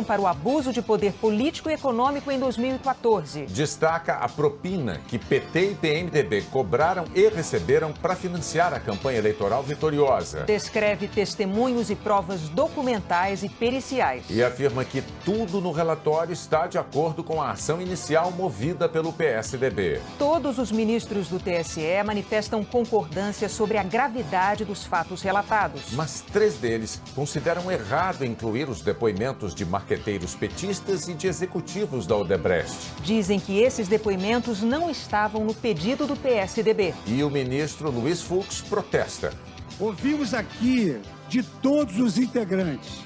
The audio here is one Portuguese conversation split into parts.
para o abuso de poder político e econômico em 2014. Destaca a propina que PT e PMDB cobraram e receberam para financiar a campanha eleitoral vitoriosa. Descreve testemunhos e provas documentais e periciais. E afirma que tudo no relatório está de acordo com a ação inicial movida pelo PSDB. Todos os ministros do TSE manifestam concordância sobre a gravidade dos fatos relatados. Mas 3 deles consideram errado incluir os depoimentos de marqueteiros petistas e de executivos da Odebrecht. Dizem que esses depoimentos não estavam no pedido do PSDB. E o ministro Luiz Fux protesta. Ouvimos aqui de todos os integrantes.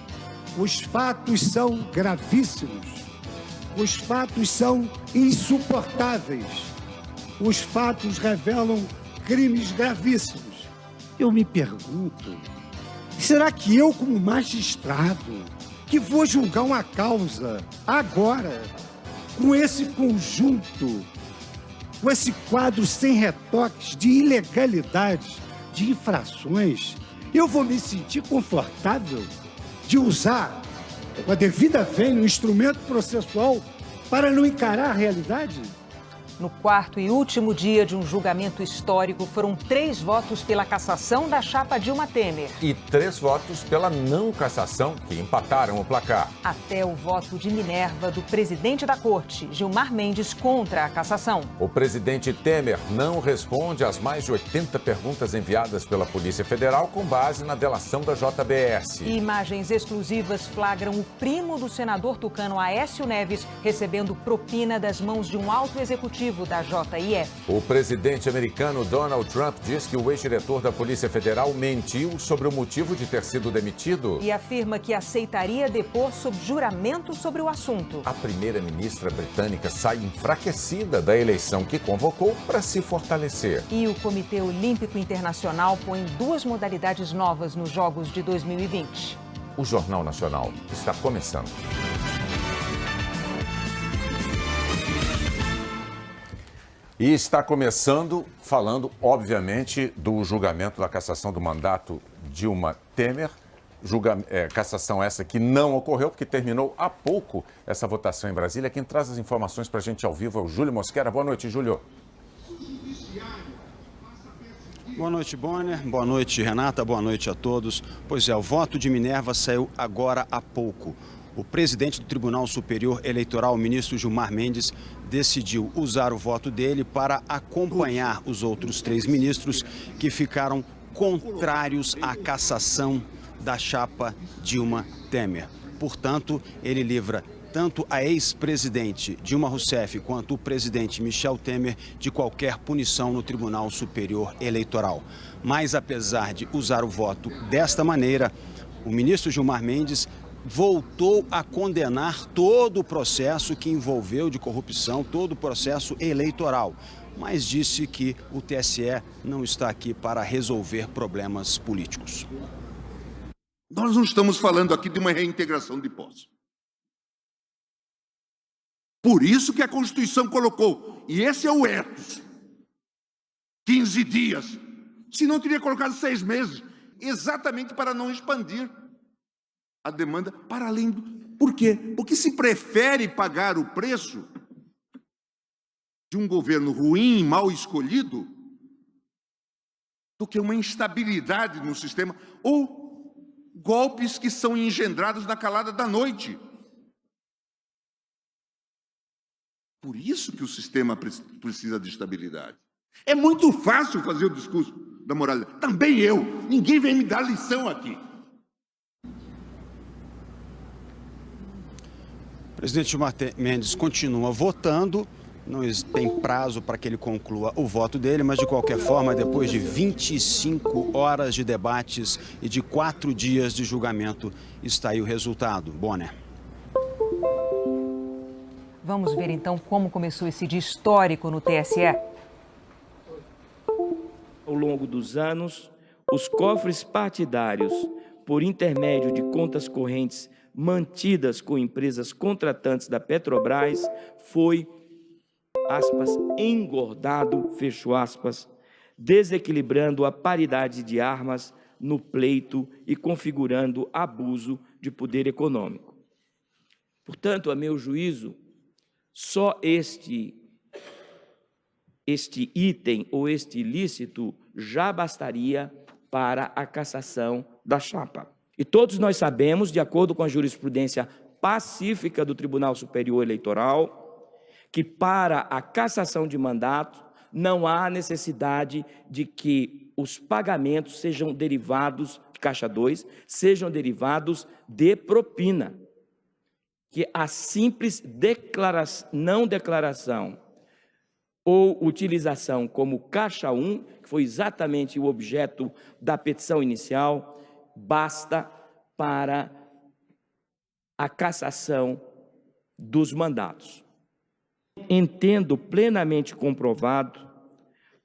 Os fatos são gravíssimos. Os fatos são insuportáveis. Os fatos revelam crimes gravíssimos. Eu me pergunto, será que eu, como magistrado, que vou julgar uma causa agora, com esse conjunto, com esse quadro sem retoques de ilegalidades, de infrações, eu vou me sentir confortável de usar com a devida vênia um instrumento processual para não encarar a realidade? No quarto e último dia de um julgamento histórico, foram 3 votos pela cassação da chapa Dilma Temer. E 3 votos pela não cassação, que empataram o placar. Até o voto de Minerva do presidente da corte, Gilmar Mendes, contra a cassação. O presidente Temer não responde às mais de 80 perguntas enviadas pela Polícia Federal com base na delação da JBS. E imagens exclusivas flagram o primo do senador tucano Aécio Neves recebendo propina das mãos de um alto executivo da JIF. O presidente americano Donald Trump diz que o ex-diretor da Polícia Federal mentiu sobre o motivo de ter sido demitido. E afirma que aceitaria depor sob juramento sobre o assunto. A primeira-ministra britânica sai enfraquecida da eleição que convocou para se fortalecer. E o Comitê Olímpico Internacional põe 2 modalidades novas nos Jogos de 2020. O Jornal Nacional está começando. E está começando falando, obviamente, do julgamento da cassação do mandato Dilma Temer. Cassação essa que não ocorreu, porque terminou há pouco essa votação em Brasília. Quem traz as informações para a gente ao vivo é o Júlio Mosquera. Boa noite, Júlio. Boa noite, Bonner. Boa noite, Renata. Boa noite a todos. Pois é, o voto de Minerva saiu agora há pouco. O presidente do Tribunal Superior Eleitoral, o ministro Gilmar Mendes, decidiu usar o voto dele para acompanhar os outros 3 ministros que ficaram contrários à cassação da chapa Dilma Temer. Portanto, ele livra tanto a ex-presidente Dilma Rousseff quanto o presidente Michel Temer de qualquer punição no Tribunal Superior Eleitoral. Mas, apesar de usar o voto desta maneira, o ministro Gilmar Mendes voltou a condenar todo o processo que envolveu de corrupção, todo o processo eleitoral, mas disse que o TSE não está aqui para resolver problemas políticos. Nós não estamos falando aqui de uma reintegração de posse. Por isso que a Constituição colocou, e esse é o ethos, 15 dias, se não teria colocado 6 meses, exatamente para não expandir a demanda para além do... Por quê? Porque se prefere pagar o preço de um governo ruim, mal escolhido, do que uma instabilidade no sistema ou golpes que são engendrados na calada da noite. Por isso que o sistema precisa de estabilidade. É muito fácil fazer o discurso da moralidade. Também eu. Ninguém vem me dar lição aqui. O presidente Gilmar Mendes continua votando, não tem prazo para que ele conclua o voto dele, mas de qualquer forma, depois de 25 horas de debates e de 4 dias de julgamento, está aí o resultado. Bonner. Vamos ver então como começou esse dia histórico no TSE. Ao longo dos anos, os cofres partidários, por intermédio de contas correntes mantidas com empresas contratantes da Petrobras, foi, aspas, engordado, fecho aspas, desequilibrando a paridade de armas no pleito e configurando abuso de poder econômico. Portanto, a meu juízo, só este item ou este ilícito já bastaria para a cassação da chapa. E todos nós sabemos, de acordo com a jurisprudência pacífica do Tribunal Superior Eleitoral, que para a cassação de mandato não há necessidade de que os pagamentos sejam derivados, de Caixa 2, sejam derivados de propina. Que a simples não declaração ou utilização como Caixa 1, que foi exatamente o objeto da petição inicial, basta para a cassação dos mandatos. Entendo plenamente comprovado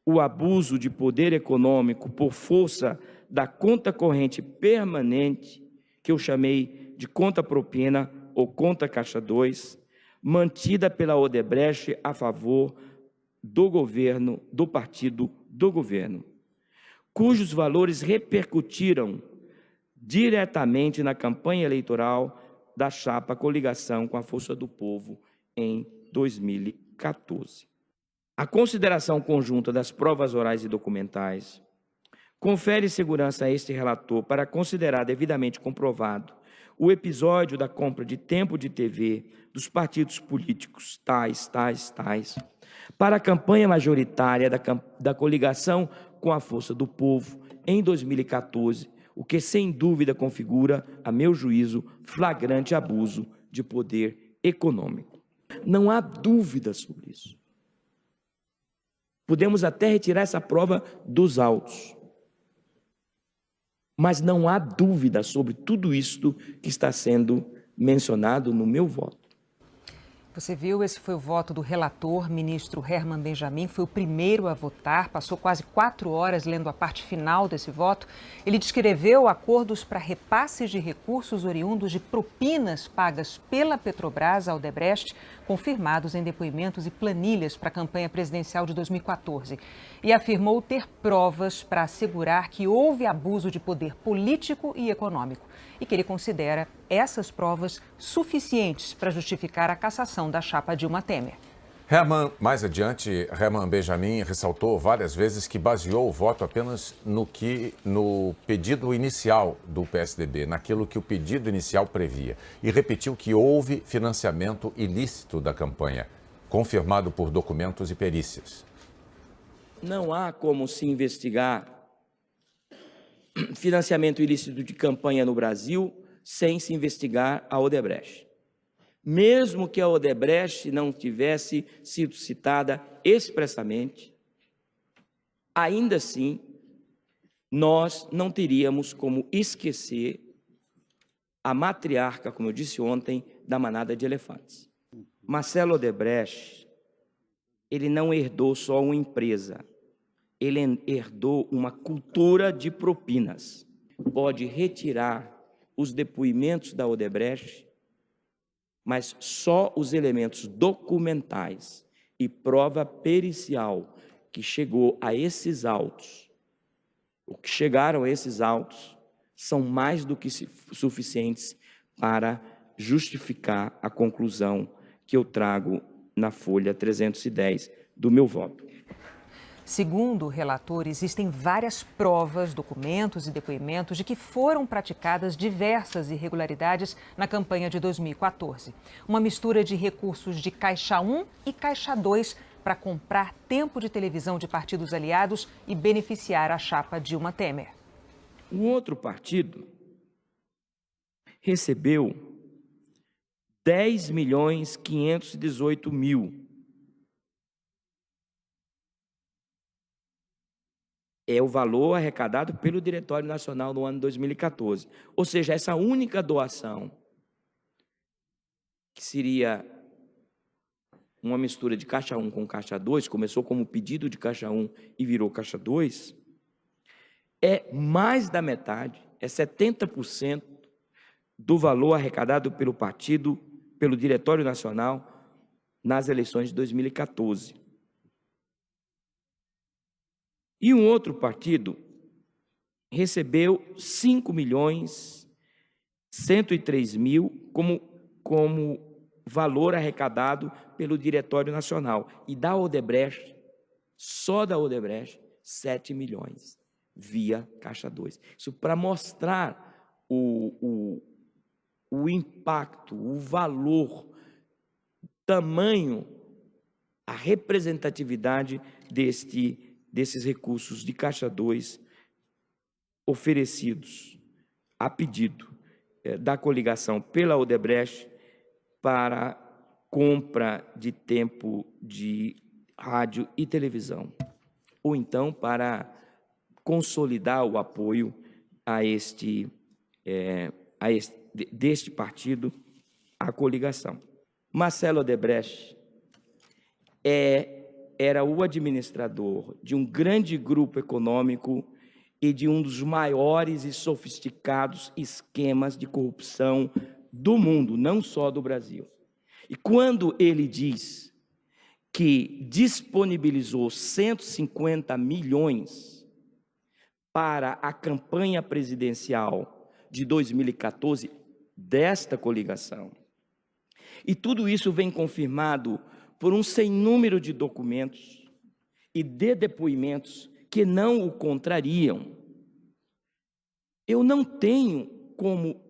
o abuso de poder econômico por força da conta corrente permanente, que eu chamei de conta propina ou conta Caixa 2, mantida pela Odebrecht a favor do governo, do partido do governo, cujos valores repercutiram diretamente na campanha eleitoral da chapa Coligação com a Força do Povo em 2014. A consideração conjunta das provas orais e documentais confere segurança a este relator para considerar devidamente comprovado o episódio da compra de tempo de TV dos partidos políticos tais, para a campanha majoritária da coligação com a Força do Povo em 2014, o que sem dúvida configura, a meu juízo, flagrante abuso de poder econômico. Não há dúvida sobre isso. Podemos até retirar essa prova dos autos. Mas não há dúvida sobre tudo isto que está sendo mencionado no meu voto. Você viu, esse foi o voto do relator, ministro Herman Benjamin, foi o primeiro a votar, passou quase 4 horas lendo a parte final desse voto. Ele descreveu acordos para repasses de recursos oriundos de propinas pagas pela Petrobras ao Odebrecht, confirmados em depoimentos e planilhas para a campanha presidencial de 2014. E afirmou ter provas para assegurar que houve abuso de poder político e econômico e que ele considera essas provas suficientes para justificar a cassação da chapa Dilma Temer. Mais adiante, Herman Benjamin ressaltou várias vezes que baseou o voto apenas no pedido inicial do PSDB, naquilo que o pedido inicial previa, e repetiu que houve financiamento ilícito da campanha, confirmado por documentos e perícias. Não há como se investigar financiamento ilícito de campanha no Brasil sem se investigar a Odebrecht. Mesmo que a Odebrecht não tivesse sido citada expressamente, ainda assim, nós não teríamos como esquecer a matriarca, como eu disse ontem, da manada de elefantes. Marcelo Odebrecht, ele não herdou só uma empresa, ele herdou uma cultura de propinas. Pode retirar os depoimentos da Odebrecht, mas só os elementos documentais e prova pericial que chegou a esses autos, o que chegaram a esses autos, são mais do que suficientes para justificar a conclusão que eu trago na folha 310 do meu voto. Segundo o relator, existem várias provas, documentos e depoimentos de que foram praticadas diversas irregularidades na campanha de 2014. Uma mistura de recursos de Caixa 1 e Caixa 2 para comprar tempo de televisão de partidos aliados e beneficiar a chapa Dilma Temer. Um outro partido recebeu 10.518.000. É o valor arrecadado pelo Diretório Nacional no ano 2014. Ou seja, essa única doação, que seria uma mistura de Caixa 1 com Caixa 2, começou como pedido de Caixa 1 e virou Caixa 2, é mais da metade, é 70% do valor arrecadado pelo partido, pelo Diretório Nacional, nas eleições de 2014. E um outro partido recebeu 5.103.000 como valor arrecadado pelo Diretório Nacional. E da Odebrecht, só da Odebrecht, 7 milhões, via Caixa 2. Isso para mostrar o impacto, o valor, tamanho, a representatividade desses recursos de Caixa 2 oferecidos a pedido da coligação pela Odebrecht para compra de tempo de rádio e televisão, ou então para consolidar o apoio deste partido à coligação. Marcelo Odebrecht era o administrador de um grande grupo econômico e de um dos maiores e sofisticados esquemas de corrupção do mundo, não só do Brasil. E quando ele diz que disponibilizou 150 milhões para a campanha presidencial de 2014 desta coligação, e tudo isso vem confirmado por um sem número de documentos e de depoimentos que não o contrariam, eu não tenho como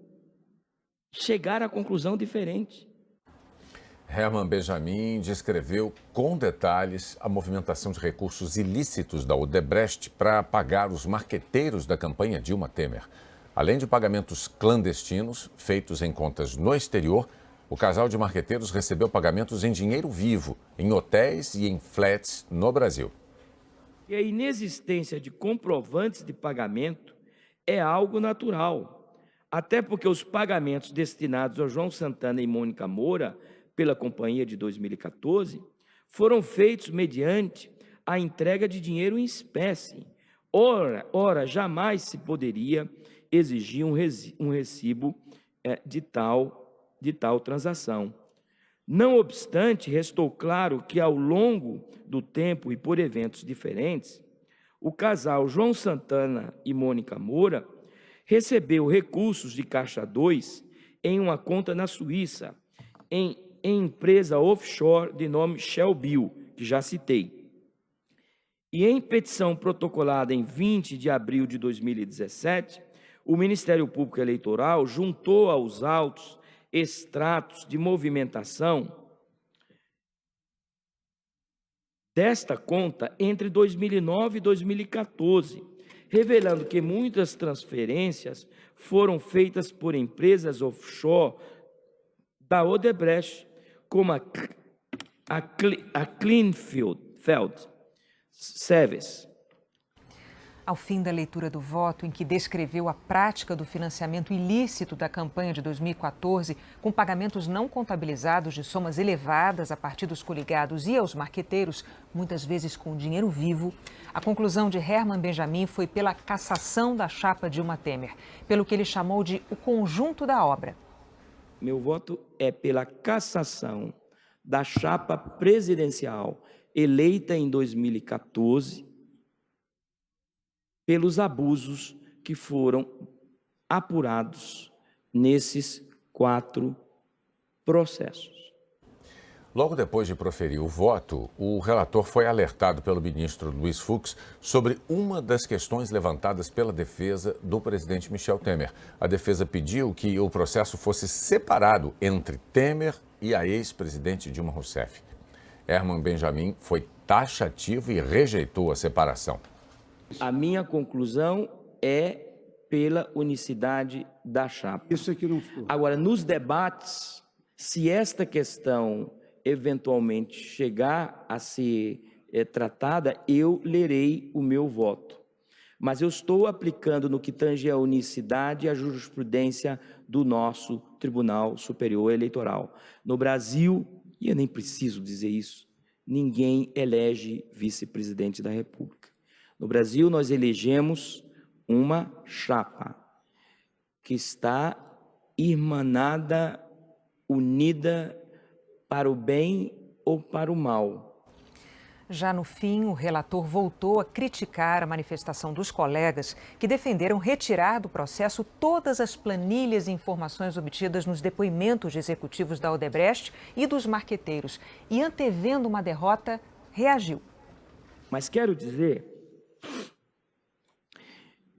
chegar a conclusão diferente. Herman Benjamin descreveu com detalhes a movimentação de recursos ilícitos da Odebrecht para pagar os marqueteiros da campanha Dilma Temer. Além de pagamentos clandestinos feitos em contas no exterior, o casal de marqueteiros recebeu pagamentos em dinheiro vivo, em hotéis e em flats no Brasil. E a inexistência de comprovantes de pagamento é algo natural, até porque os pagamentos destinados a João Santana e Mônica Moura pela companhia de 2014 foram feitos mediante a entrega de dinheiro em espécie. Ora, jamais se poderia exigir um recibo de tal transação. Não obstante, restou claro que, ao longo do tempo e por eventos diferentes, o casal João Santana e Mônica Moura recebeu recursos de Caixa 2 em uma conta na Suíça, em empresa offshore de nome Shellbill, que já citei. E em petição protocolada em 20 de abril de 2017, o Ministério Público Eleitoral juntou aos autos extratos de movimentação desta conta entre 2009 e 2014, revelando que muitas transferências foram feitas por empresas offshore da Odebrecht, como a Cleanfield Service. Ao fim da leitura do voto, em que descreveu a prática do financiamento ilícito da campanha de 2014, com pagamentos não contabilizados de somas elevadas a partidos coligados e aos marqueteiros, muitas vezes com dinheiro vivo, a conclusão de Herman Benjamin foi pela cassação da chapa Dilma Temer, pelo que ele chamou de o conjunto da obra. Meu voto é pela cassação da chapa presidencial eleita em 2014, pelos abusos que foram apurados nesses 4 processos. Logo depois de proferir o voto, o relator foi alertado pelo ministro Luiz Fux sobre uma das questões levantadas pela defesa do presidente Michel Temer. A defesa pediu que o processo fosse separado entre Temer e a ex-presidente Dilma Rousseff. Herman Benjamin foi taxativo e rejeitou a separação. A minha conclusão é pela unicidade da chapa. Isso aqui não ficou. Agora, nos debates, se esta questão eventualmente chegar a ser tratada, eu lerei o meu voto. Mas eu estou aplicando no que tange a unicidade e a jurisprudência do nosso Tribunal Superior Eleitoral. No Brasil, e eu nem preciso dizer isso, ninguém elege vice-presidente da República. No Brasil, nós elegemos uma chapa que está irmanada, unida para o bem ou para o mal. Já no fim, o relator voltou a criticar a manifestação dos colegas que defenderam retirar do processo todas as planilhas e informações obtidas nos depoimentos de executivos da Odebrecht e dos marqueteiros. E, antevendo uma derrota, reagiu. Mas quero dizer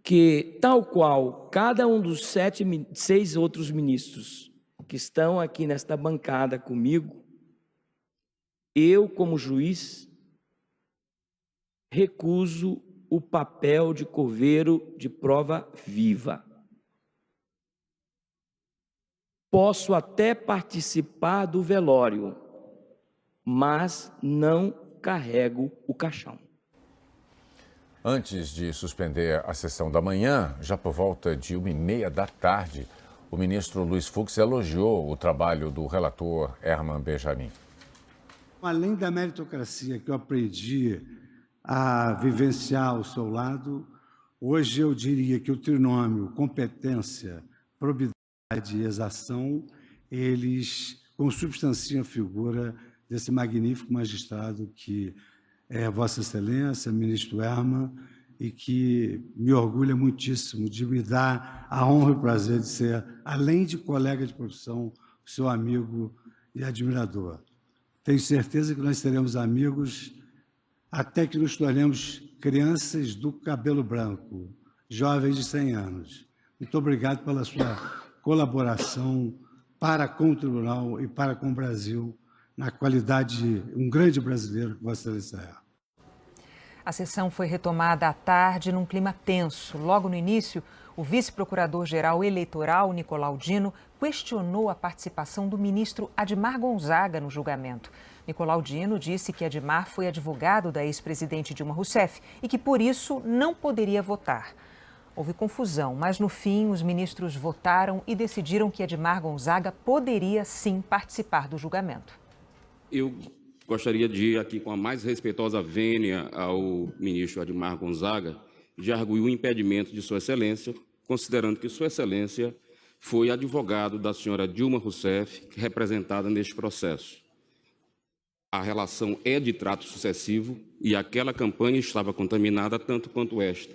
que, tal qual cada um dos 6 outros ministros que estão aqui nesta bancada comigo, eu, como juiz, recuso o papel de coveiro de prova viva. Posso até participar do velório, mas não carrego o caixão. Antes de suspender a sessão da manhã, já por volta de 1h30 da tarde, o ministro Luiz Fux elogiou o trabalho do relator Herman Benjamin. Além da meritocracia que eu aprendi a vivenciar ao seu lado, hoje eu diria que o trinômio competência, probidade e exação, eles consubstanciam a figura desse magnífico magistrado que é Vossa Excelência, ministro Herman, e que me orgulha muitíssimo de me dar a honra e o prazer de ser, além de colega de profissão, seu amigo e admirador. Tenho certeza que nós seremos amigos até que nos tornemos crianças do cabelo branco, jovens de 100 anos. Muito obrigado pela sua colaboração para com o Tribunal e para com o Brasil, na qualidade de um grande brasileiro que Vossa Excelência é. A sessão foi retomada à tarde num clima tenso. Logo no início, o vice-procurador-geral eleitoral, Nicolau Dino, questionou a participação do ministro Admar Gonzaga no julgamento. Nicolau Dino disse que Admar foi advogado da ex-presidente Dilma Rousseff e que, por isso, não poderia votar. Houve confusão, mas, no fim, os ministros votaram e decidiram que Admar Gonzaga poderia, sim, participar do julgamento. Eu gostaria de ir aqui com a mais respeitosa vênia ao ministro Admar Gonzaga, de arguir o impedimento de Sua Excelência, considerando que Sua Excelência foi advogado da senhora Dilma Rousseff, representada neste processo. A relação é de trato sucessivo e aquela campanha estava contaminada tanto quanto esta.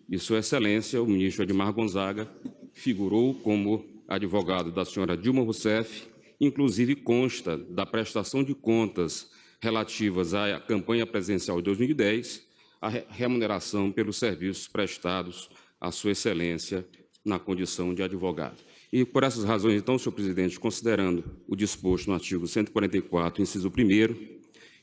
E Sua Excelência, o ministro Admar Gonzaga, figurou como advogado da senhora Dilma Rousseff, inclusive consta da prestação de contas relativas à campanha presidencial de 2010, a remuneração pelos serviços prestados à Sua Excelência na condição de advogado. E por essas razões, então, senhor presidente, considerando o disposto no artigo 144, inciso 1º,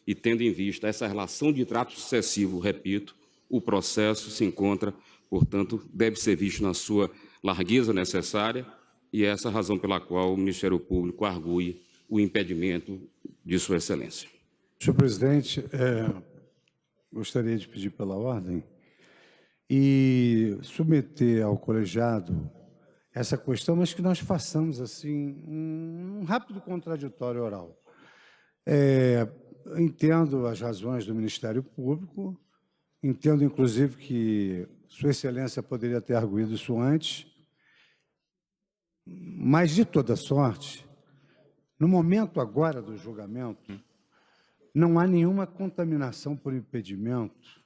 e tendo em vista essa relação de trato sucessivo, repito, o processo se encontra, portanto, deve ser visto na sua largueza necessária, e essa é a razão pela qual o Ministério Público argue o impedimento de Sua Excelência. Senhor presidente, gostaria de pedir pela ordem e submeter ao colegiado essa questão, mas que nós façamos assim um rápido contraditório oral. Entendo as razões do Ministério Público, entendo, inclusive, que Sua Excelência poderia ter arguído isso antes, mas, de toda sorte, no momento agora do julgamento, não há nenhuma contaminação por impedimento,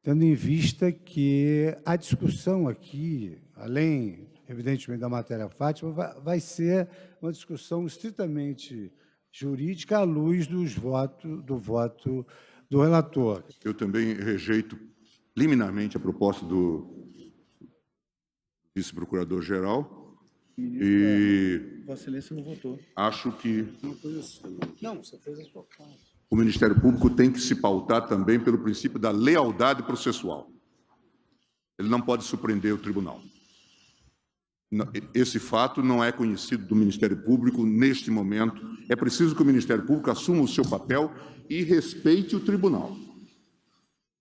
tendo em vista que a discussão aqui, além, evidentemente, da matéria fática, vai ser uma discussão estritamente jurídica à luz do voto do relator. Eu também rejeito liminarmente a proposta do vice-procurador-geral e Vossa Excelência não votou. Acho que Não, você fez a sua parte. o Ministério Público tem que se pautar também pelo princípio da lealdade processual. Ele não pode surpreender o tribunal. Esse fato não é conhecido do Ministério Público neste momento. É preciso que o Ministério Público assuma o seu papel e respeite o tribunal.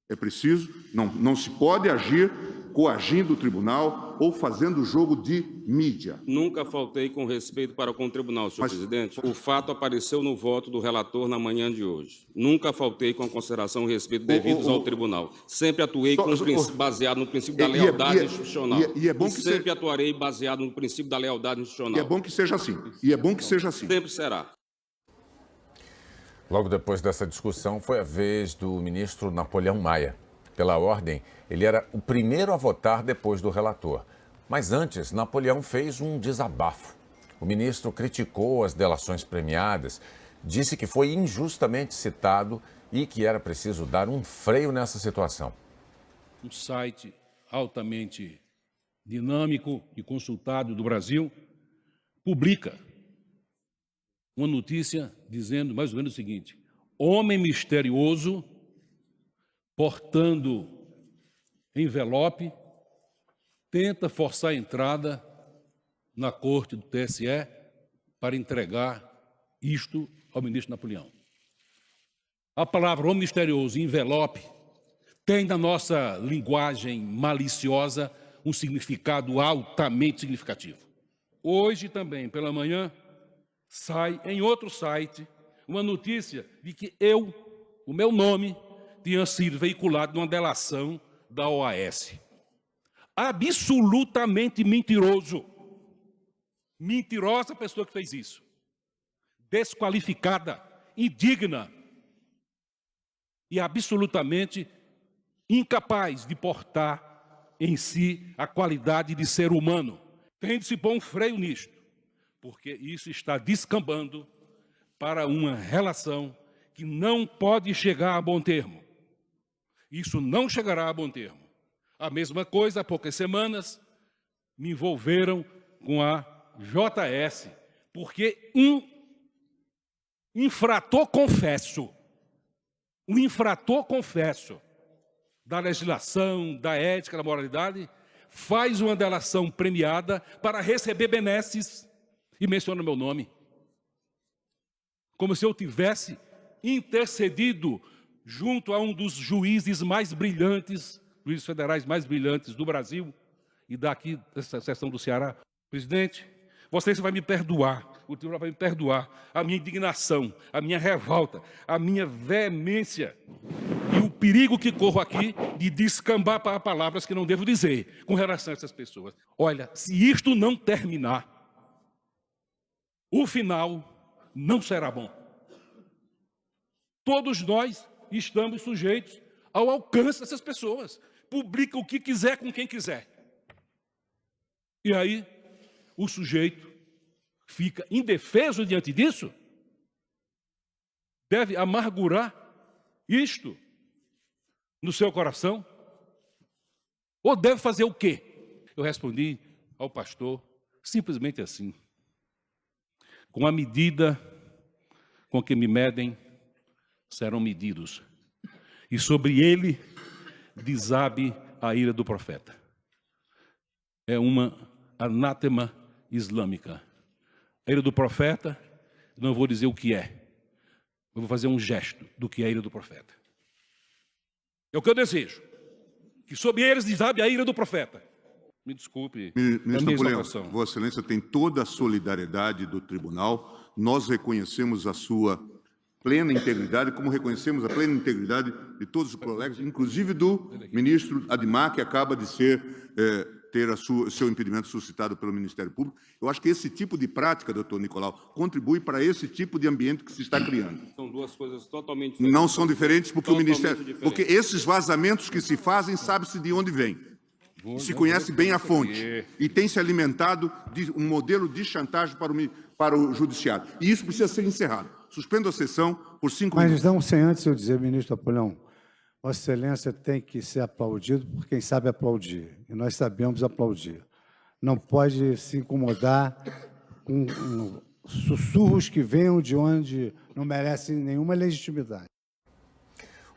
É preciso, não se pode agir coagindo o tribunal ou fazendo jogo de mídia. Nunca faltei com respeito para com o tribunal, senhor presidente. O fato apareceu no voto do relator na manhã de hoje. Nunca faltei com a consideração e respeito devidos ao tribunal. Sempre atuei baseado no princípio da lealdade institucional. Sempre atuarei baseado no princípio da lealdade institucional. E é bom que seja assim. E é bom que seja assim. Sempre será. Logo depois dessa discussão, foi a vez do ministro Napoleão Maia. Pela ordem, ele era o primeiro a votar depois do relator. Mas antes, Napoleão fez um desabafo. O ministro criticou as delações premiadas, disse que foi injustamente citado e que era preciso dar um freio nessa situação. Um site altamente dinâmico e consultado do Brasil publica uma notícia dizendo mais ou menos o seguinte: homem misterioso portando envelope tenta forçar a entrada na corte do TSE para entregar isto ao ministro Napoleão. A palavra homem misterioso e envelope tem na nossa linguagem maliciosa um significado altamente significativo. Hoje também, pela manhã, sai em outro site uma notícia de que o meu nome, tinha sido veiculado numa delação da OAS. Absolutamente mentiroso. Mentirosa a pessoa que fez isso. Desqualificada, indigna e absolutamente incapaz de portar em si a qualidade de ser humano. Tem de se pôr um freio nisto, porque isso está descambando para uma relação que não pode chegar a bom termo. Isso não chegará a bom termo. A mesma coisa, há poucas semanas, me envolveram com a JS, porque um infrator confesso da legislação, da ética, da moralidade, faz uma delação premiada para receber benesses e menciona meu nome. Como se eu tivesse intercedido junto a um dos juízes mais brilhantes, juízes federais mais brilhantes do Brasil e daqui dessa seção do Ceará. Presidente, você vai me perdoar, o tribunal vai me perdoar a minha indignação, a minha revolta, a minha veemência e o perigo que corro aqui de descambar para palavras que não devo dizer com relação a essas pessoas. Olha, se isto não terminar, o final não será bom. Todos nós estamos sujeitos ao alcance dessas pessoas. Publica o que quiser com quem quiser. E aí, o sujeito fica indefeso diante disso? Deve amargurar isto no seu coração? Ou deve fazer o quê? Eu respondi ao pastor simplesmente assim: com a medida com que me medem, serão medidos. E sobre ele desabe a ira do profeta. É uma anátema islâmica. A ira do profeta, não vou dizer o que é. Eu vou fazer um gesto do que é a ira do profeta. É o que eu desejo. Que sobre eles desabe a ira do profeta. Me desculpe. Ministro Napoleão, Vossa Excelência tem toda a solidariedade do tribunal. Nós reconhecemos a sua plena integridade, como reconhecemos a plena integridade de todos os colegas, inclusive do ministro Admar, que acaba de ter seu impedimento suscitado pelo Ministério Público. Eu acho que esse tipo de prática, doutor Nicolau, contribui para esse tipo de ambiente que se está criando. São duas coisas totalmente diferentes. Não são diferentes porque o Ministério... Porque esses vazamentos que se fazem, sabe-se de onde vêm. Se conhece bem a fonte. E tem se alimentado de um modelo de chantagem para o judiciário. E isso precisa ser encerrado. Suspendo a sessão por 5 minutos. Mas não, sem antes eu dizer, ministro Napoleão, Vossa Excelência tem que ser aplaudido por quem sabe aplaudir. E nós sabemos aplaudir. Não pode se incomodar com sussurros que venham de onde não merecem nenhuma legitimidade.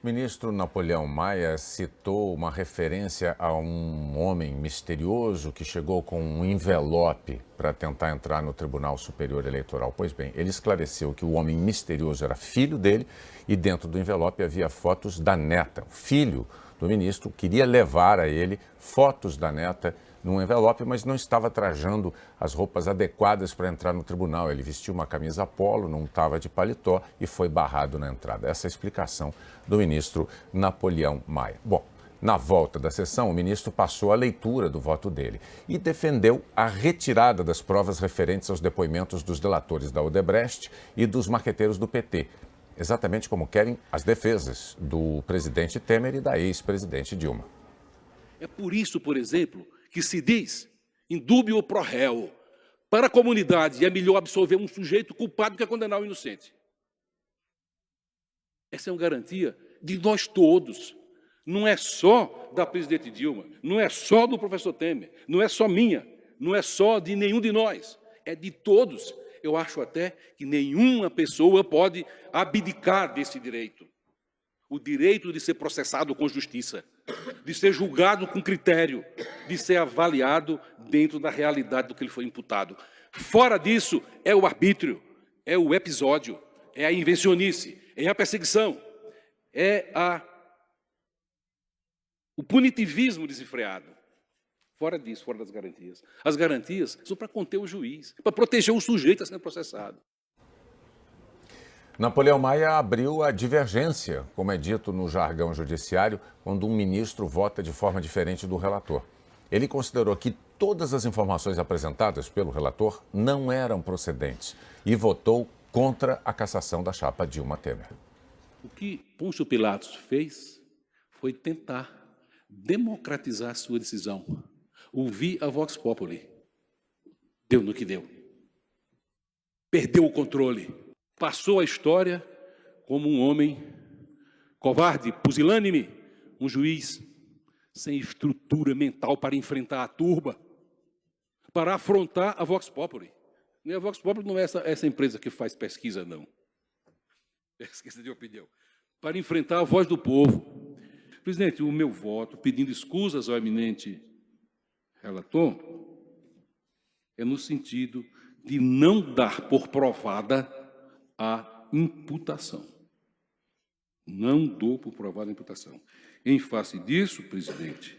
O ministro Napoleão Maia citou uma referência a um homem misterioso que chegou com um envelope para tentar entrar no Tribunal Superior Eleitoral. Pois bem, ele esclareceu que o homem misterioso era filho dele e dentro do envelope havia fotos da neta. O filho do ministro queria levar a ele fotos da neta num envelope, mas não estava trajando as roupas adequadas para entrar no tribunal. Ele vestiu uma camisa polo, não estava de paletó e foi barrado na entrada. Essa é a explicação do ministro Napoleão Maia. Bom, na volta da sessão, o ministro passou a leitura do voto dele e defendeu a retirada das provas referentes aos depoimentos dos delatores da Odebrecht e dos marqueteiros do PT. exatamente como querem as defesas do presidente Temer e da ex-presidente Dilma. É por isso, por exemplo, que se diz, in dubio pro réu, para a comunidade é melhor absolver um sujeito culpado que condenar o inocente. Essa é uma garantia de nós todos. Não é só da presidente Dilma, não é só do professor Temer, não é só minha, não é só de nenhum de nós, é de todos. Eu acho até que nenhuma pessoa pode abdicar desse direito. O direito de ser processado com justiça, de ser julgado com critério, de ser avaliado dentro da realidade do que lhe foi imputado. Fora disso, é o arbítrio, é o episódio, é a invencionice, é a perseguição, é o punitivismo desenfreado. Fora disso, fora das garantias. As garantias são para conter o juiz, para proteger o sujeito a ser processado. Napoleão Maia abriu a divergência, como é dito no jargão judiciário, quando um ministro vota de forma diferente do relator. Ele considerou que todas as informações apresentadas pelo relator não eram procedentes e votou contra a cassação da chapa Dilma Temer. O que Pôncio Pilatos fez foi tentar democratizar a sua decisão. Ouvir a Vox Populi. Deu no que deu. Perdeu o controle. Passou a história como um homem covarde, pusilânime, um juiz sem estrutura mental para enfrentar a turba, para afrontar a Vox Populi. E a Vox Populi não é essa empresa que faz pesquisa, não. Pesquisa de opinião. Para enfrentar a voz do povo. Presidente, o meu voto, pedindo escusas ao eminente relator, é no sentido de não dar por provada a imputação. Não dou por provada a imputação. Em face disso, presidente,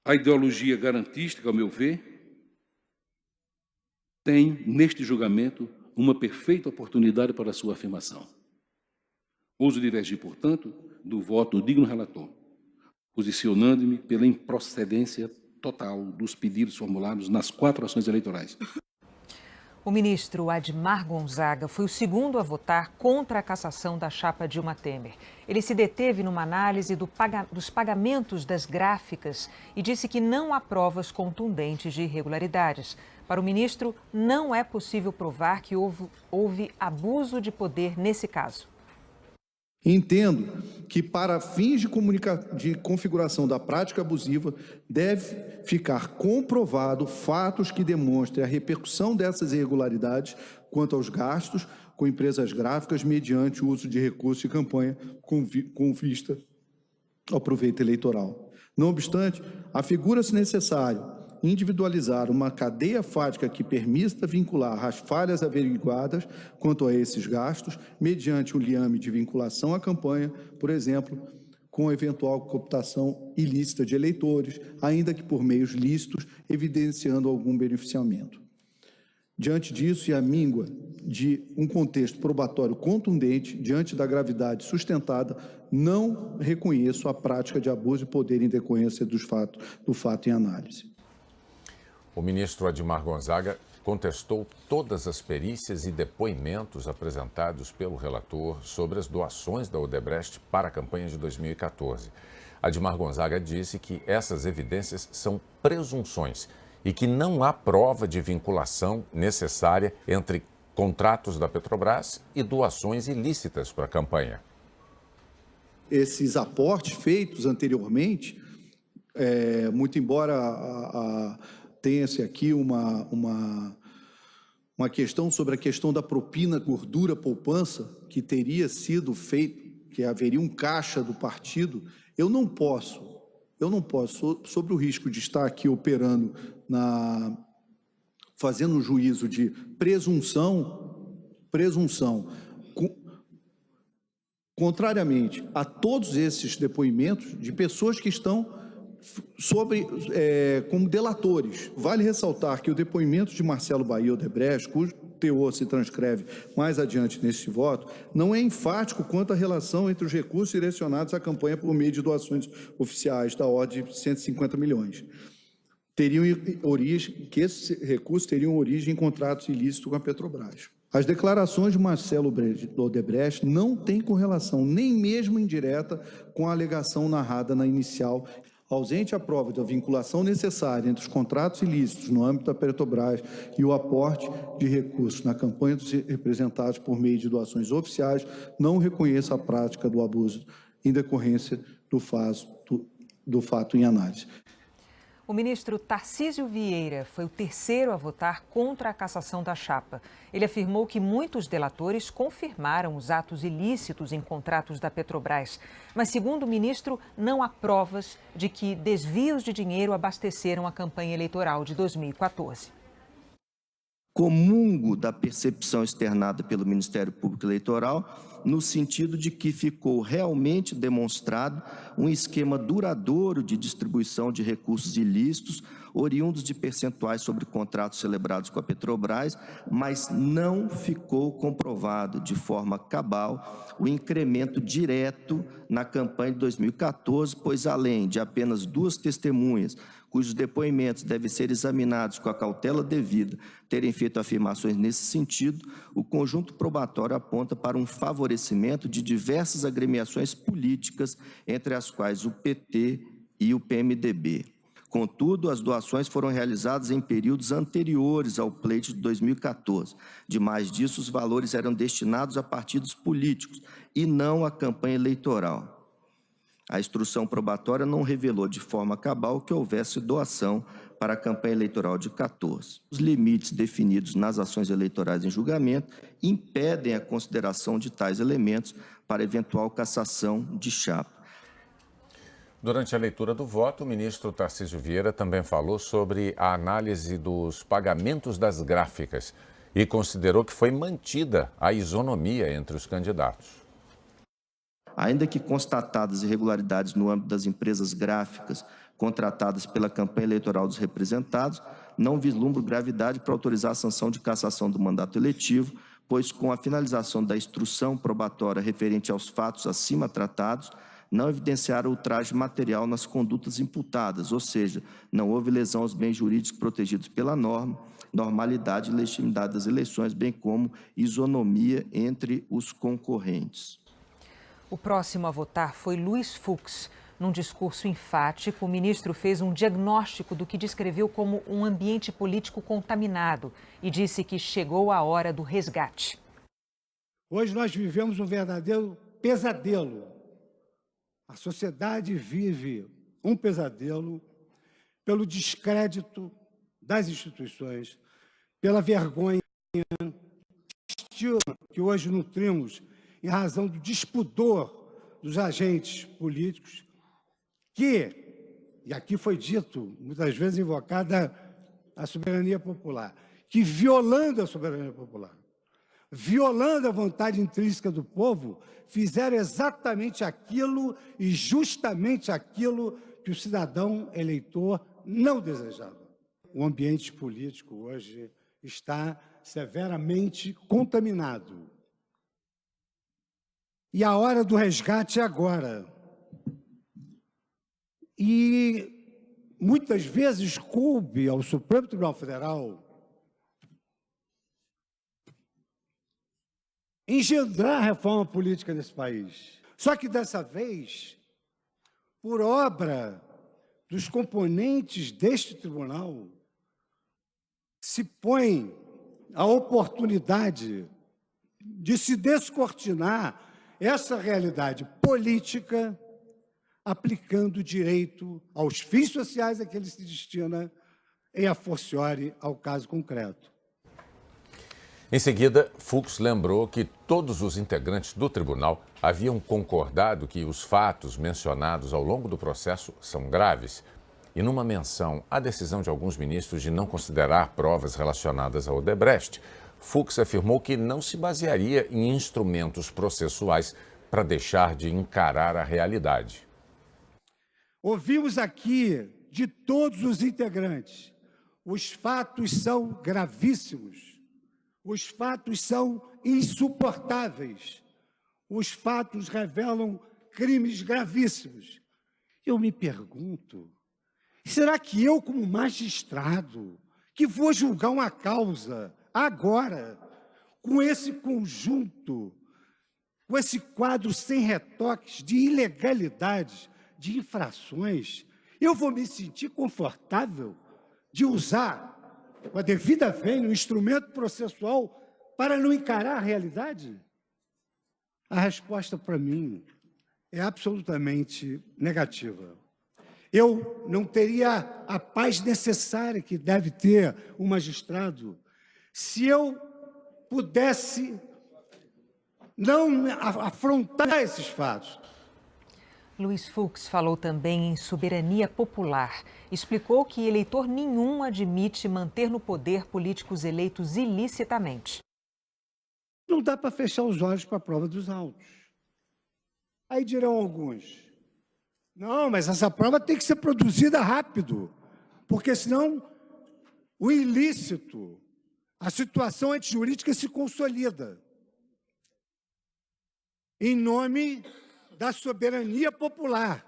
a ideologia garantística, ao meu ver, tem, neste julgamento, uma perfeita oportunidade para a sua afirmação. Ouso divergir, portanto, do voto do digno relator, posicionando-me pela improcedência total dos pedidos formulados nas 4 ações eleitorais. O ministro Admar Gonzaga foi o segundo a votar contra a cassação da chapa Dilma Temer. Ele se deteve numa análise dos pagamentos das gráficas e disse que não há provas contundentes de irregularidades. Para o ministro, não é possível provar que houve abuso de poder nesse caso. Entendo que, para fins de configuração da prática abusiva, deve ficar comprovado fatos que demonstrem a repercussão dessas irregularidades quanto aos gastos com empresas gráficas mediante o uso de recursos de campanha com vista ao proveito eleitoral. Não obstante, afigura-se necessário individualizar uma cadeia fática que permita vincular as falhas averiguadas quanto a esses gastos, mediante um liame de vinculação à campanha, por exemplo, com eventual cooptação ilícita de eleitores, ainda que por meios lícitos, evidenciando algum beneficiamento. Diante disso e à míngua de um contexto probatório contundente, diante da gravidade sustentada, não reconheço a prática de abuso de poder em decorrência do fato em análise. O ministro Admar Gonzaga contestou todas as perícias e depoimentos apresentados pelo relator sobre as doações da Odebrecht para a campanha de 2014. Admar Gonzaga disse que essas evidências são presunções e que não há prova de vinculação necessária entre contratos da Petrobras e doações ilícitas para a campanha. Esses aportes feitos anteriormente, muito embora tenha-se aqui uma questão sobre a questão da propina, gordura, poupança, que teria sido feito, que haveria um caixa do partido, eu não posso, sobre o risco de estar aqui operando, fazendo um juízo de presunção, contrariamente a todos esses depoimentos de pessoas que estão como delatores. Vale ressaltar que o depoimento de Marcelo Bahia Odebrecht, cujo teor se transcreve mais adiante neste voto, não é enfático quanto à relação entre os recursos direcionados à campanha por meio de doações oficiais da ordem de 150 milhões. Que esses recursos teriam origem em contratos ilícitos com a Petrobras. As declarações de Marcelo Odebrecht não têm correlação, nem mesmo indireta, com a alegação narrada na inicial. Ausente a prova da vinculação necessária entre os contratos ilícitos no âmbito da Petrobras e o aporte de recursos na campanha dos representados por meio de doações oficiais, não reconheço a prática do abuso em decorrência do fato em análise. O ministro Tarcísio Vieira foi o terceiro a votar contra a cassação da chapa. Ele afirmou que muitos delatores confirmaram os atos ilícitos em contratos da Petrobras. Mas, segundo o ministro, não há provas de que desvios de dinheiro abasteceram a campanha eleitoral de 2014. Comungo da percepção externada pelo Ministério Público Eleitoral, no sentido de que ficou realmente demonstrado um esquema duradouro de distribuição de recursos ilícitos, oriundos de percentuais sobre contratos celebrados com a Petrobras, mas não ficou comprovado de forma cabal o incremento direto na campanha de 2014, pois além de apenas 2 testemunhas, cujos depoimentos devem ser examinados com a cautela devida, terem feito afirmações nesse sentido, o conjunto probatório aponta para um favorecimento de diversas agremiações políticas, entre as quais o PT e o PMDB. Contudo, as doações foram realizadas em períodos anteriores ao pleito de 2014. Demais disso, os valores eram destinados a partidos políticos e não à campanha eleitoral. A instrução probatória não revelou de forma cabal que houvesse doação para a campanha eleitoral de 14. Os limites definidos nas ações eleitorais em julgamento impedem a consideração de tais elementos para eventual cassação de chapa. Durante a leitura do voto, o ministro Tarcísio Vieira também falou sobre a análise dos pagamentos das gráficas e considerou que foi mantida a isonomia entre os candidatos. Ainda que constatadas irregularidades no âmbito das empresas gráficas contratadas pela campanha eleitoral dos representados, não vislumbro gravidade para autorizar a sanção de cassação do mandato eletivo, pois com a finalização da instrução probatória referente aos fatos acima tratados, não evidenciaram ultraje material nas condutas imputadas, ou seja, não houve lesão aos bens jurídicos protegidos pela norma, normalidade e legitimidade das eleições, bem como isonomia entre os concorrentes. O próximo a votar foi Luiz Fux. Num discurso enfático, o ministro fez um diagnóstico do que descreveu como um ambiente político contaminado e disse que chegou a hora do resgate. Hoje nós vivemos um verdadeiro pesadelo. A sociedade vive um pesadelo pelo descrédito das instituições, pela vergonha que hoje nutrimos em razão do despudor dos agentes políticos que, e aqui foi dito, muitas vezes invocada a soberania popular, que violando a soberania popular, violando a vontade intrínseca do povo, fizeram exatamente aquilo e justamente aquilo que o cidadão eleitor não desejava. O ambiente político hoje está severamente contaminado. E a hora do resgate é agora. E muitas vezes coube ao Supremo Tribunal Federal engendrar a reforma política nesse país. Só que dessa vez, por obra dos componentes deste tribunal, se põe a oportunidade de se descortinar essa realidade política, aplicando direito aos fins sociais a que ele se destina e a forciore ao caso concreto. Em seguida, Fux lembrou que todos os integrantes do tribunal haviam concordado que os fatos mencionados ao longo do processo são graves. E numa menção à decisão de alguns ministros de não considerar provas relacionadas ao Odebrecht, Fux afirmou que não se basearia em instrumentos processuais para deixar de encarar a realidade. Ouvimos aqui de todos os integrantes, os fatos são gravíssimos, os fatos são insuportáveis, os fatos revelam crimes gravíssimos. Eu me pergunto, será que eu, como magistrado, que vou julgar uma causa agora, com esse conjunto, com esse quadro sem retoques de ilegalidades, de infrações, eu vou me sentir confortável de usar, com a devida vênia, o instrumento processual para não encarar a realidade? A resposta para mim é absolutamente negativa. Eu não teria a paz necessária que deve ter um magistrado se eu pudesse não afrontar esses fatos. Luiz Fux falou também em soberania popular. Explicou que eleitor nenhum admite manter no poder políticos eleitos ilicitamente. Não dá para fechar os olhos para a prova dos autos. Aí dirão alguns, não, mas essa prova tem que ser produzida rápido, porque senão o ilícito, a situação antijurídica se consolida. Em nome da soberania popular,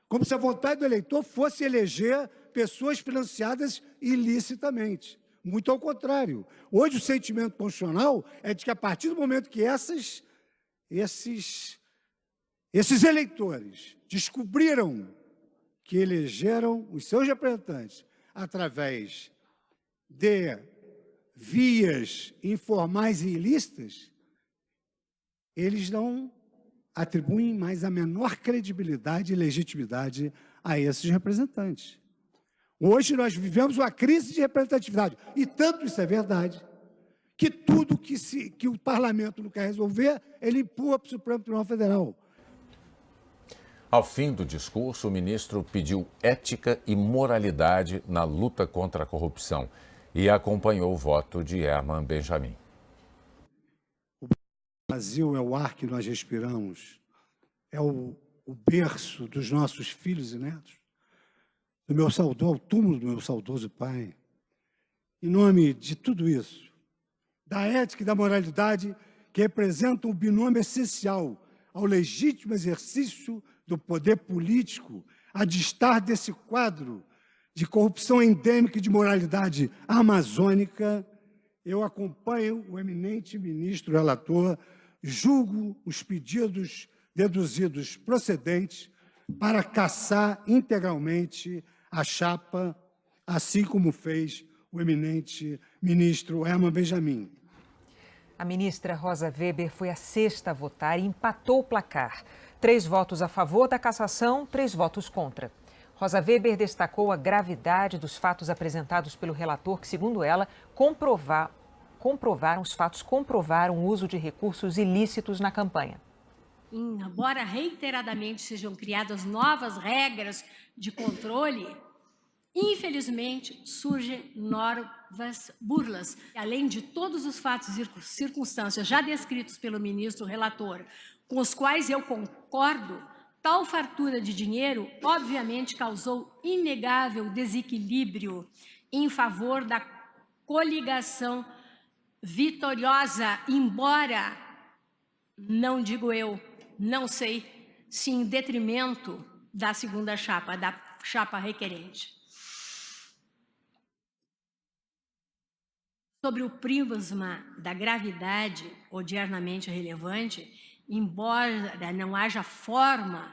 como se a vontade do eleitor fosse eleger pessoas financiadas ilicitamente. Muito ao contrário. Hoje o sentimento constitucional é de que a partir do momento que esses eleitores descobriram que elegeram os seus representantes através de vias informais e ilícitas, eles não atribuem mais a menor credibilidade e legitimidade a esses representantes. Hoje nós vivemos uma crise de representatividade, e tanto isso é verdade, que tudo que o parlamento não quer resolver, ele empurra para o Supremo Tribunal Federal. Ao fim do discurso, o ministro pediu ética e moralidade na luta contra a corrupção e acompanhou o voto de Herman Benjamin. O Brasil é o ar que nós respiramos, é o berço dos nossos filhos e netos, o túmulo do meu saudoso pai. Em nome de tudo isso, da ética e da moralidade, que representam um binômio essencial ao legítimo exercício do poder político, a distar desse quadro de corrupção endêmica e de moralidade amazônica, eu acompanho o eminente ministro relator, julgo os pedidos deduzidos procedentes para cassar integralmente a chapa, assim como fez o eminente ministro Herman Benjamin. A ministra Rosa Weber foi a sexta a votar e empatou o placar. 3 votos a favor da cassação, 3 votos contra. Rosa Weber destacou a gravidade dos fatos apresentados pelo relator, que, segundo ela, comprovaram o uso de recursos ilícitos na campanha. Embora reiteradamente sejam criadas novas regras de controle, infelizmente surgem novas burlas. Além de todos os fatos e circunstâncias já descritos pelo ministro relator, com os quais eu concordo, tal fartura de dinheiro obviamente causou inegável desequilíbrio em favor da coligação vitoriosa, embora, não digo eu, não sei, se em detrimento da segunda chapa, da chapa requerente. Sobre o prisma da gravidade odiernamente relevante, embora não haja forma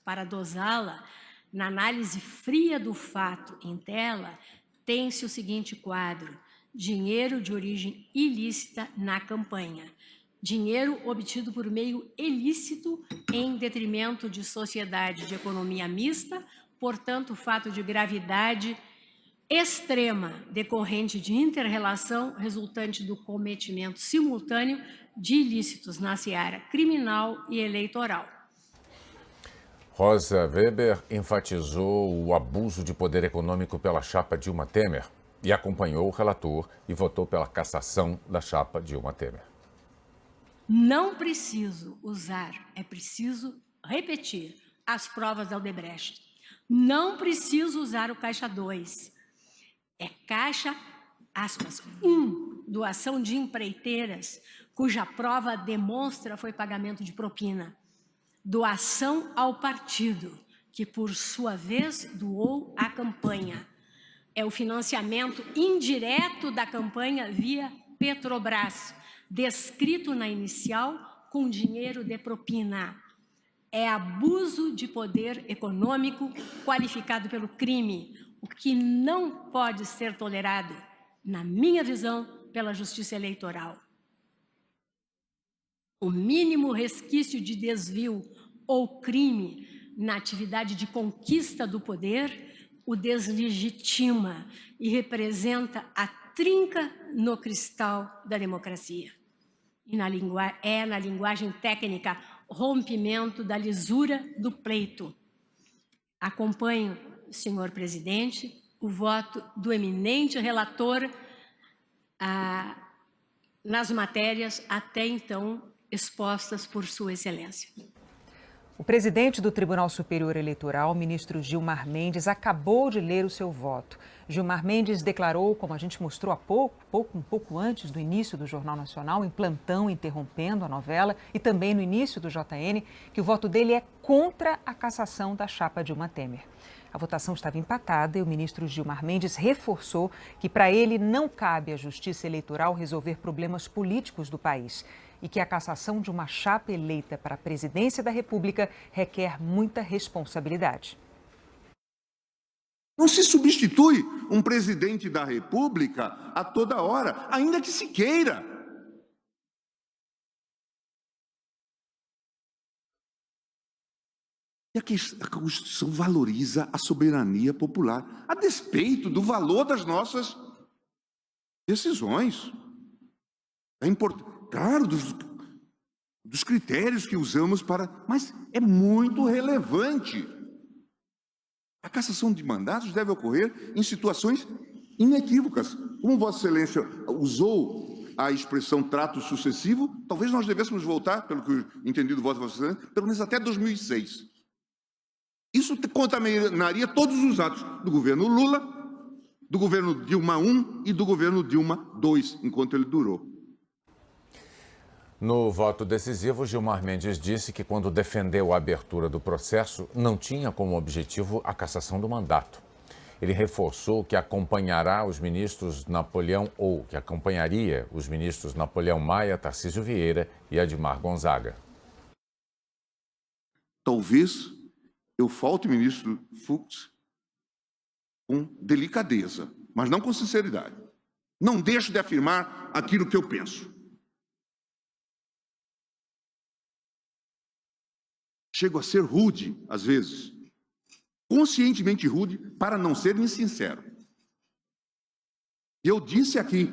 para dosá-la, na análise fria do fato em tela, tem-se o seguinte quadro: dinheiro de origem ilícita na campanha. Dinheiro obtido por meio ilícito em detrimento de sociedade de economia mista, portanto, fato de gravidade extrema decorrente de inter-relação resultante do cometimento simultâneo de ilícitos na seara criminal e eleitoral. Rosa Weber enfatizou o abuso de poder econômico pela chapa Dilma Temer e acompanhou o relator e votou pela cassação da chapa Dilma Temer. Não preciso usar, é preciso repetir as provas da Odebrecht. Não preciso usar o caixa 2. É caixa, aspas, 1, doação de empreiteiras, cuja prova demonstra foi pagamento de propina. Doação ao partido, que por sua vez doou à campanha. É o financiamento indireto da campanha via Petrobras. descrito na inicial com dinheiro de propina. É abuso de poder econômico qualificado pelo crime, o que não pode ser tolerado, na minha visão, pela Justiça Eleitoral. O mínimo resquício de desvio ou crime na atividade de conquista do poder o deslegitima e representa a trinca no cristal da democracia. E na linguagem técnica, rompimento da lisura do pleito. Acompanho, senhor presidente, o voto do eminente relator nas matérias até então expostas por Sua Excelência. O presidente do Tribunal Superior Eleitoral, ministro Gilmar Mendes, acabou de ler o seu voto. Gilmar Mendes declarou, como a gente mostrou há um pouco antes do início do Jornal Nacional, em plantão, interrompendo a novela, e também no início do JN, que o voto dele é contra a cassação da chapa Dilma Temer. A votação estava empatada e o ministro Gilmar Mendes reforçou que para ele não cabe à Justiça Eleitoral resolver problemas políticos do país e que a cassação de uma chapa eleita para a presidência da República requer muita responsabilidade. Não se substitui um presidente da República a toda hora, ainda que se queira. E a Constituição valoriza a soberania popular, a despeito do valor das nossas decisões. É importante, claro, dos critérios que usamos para... Mas é muito relevante. A cassação de mandatos deve ocorrer em situações inequívocas. Como Vossa Excelência usou a expressão trato sucessivo, talvez nós devêssemos voltar, pelo que eu entendi do voto de Vossa Excelência, pelo menos até 2006. Isso contaminaria todos os atos do governo Lula, do governo Dilma I e do governo Dilma II, enquanto ele durou. No voto decisivo, Gilmar Mendes disse que quando defendeu a abertura do processo, não tinha como objetivo a cassação do mandato. Ele reforçou que acompanharia os ministros Napoleão Maia, Tarcísio Vieira e Admar Gonzaga. Talvez eu falte, ministro Fux, com delicadeza, mas não com sinceridade. Não deixo de afirmar aquilo que eu penso. Chego a ser rude, às vezes, conscientemente rude, para não ser insincero. Eu disse aqui,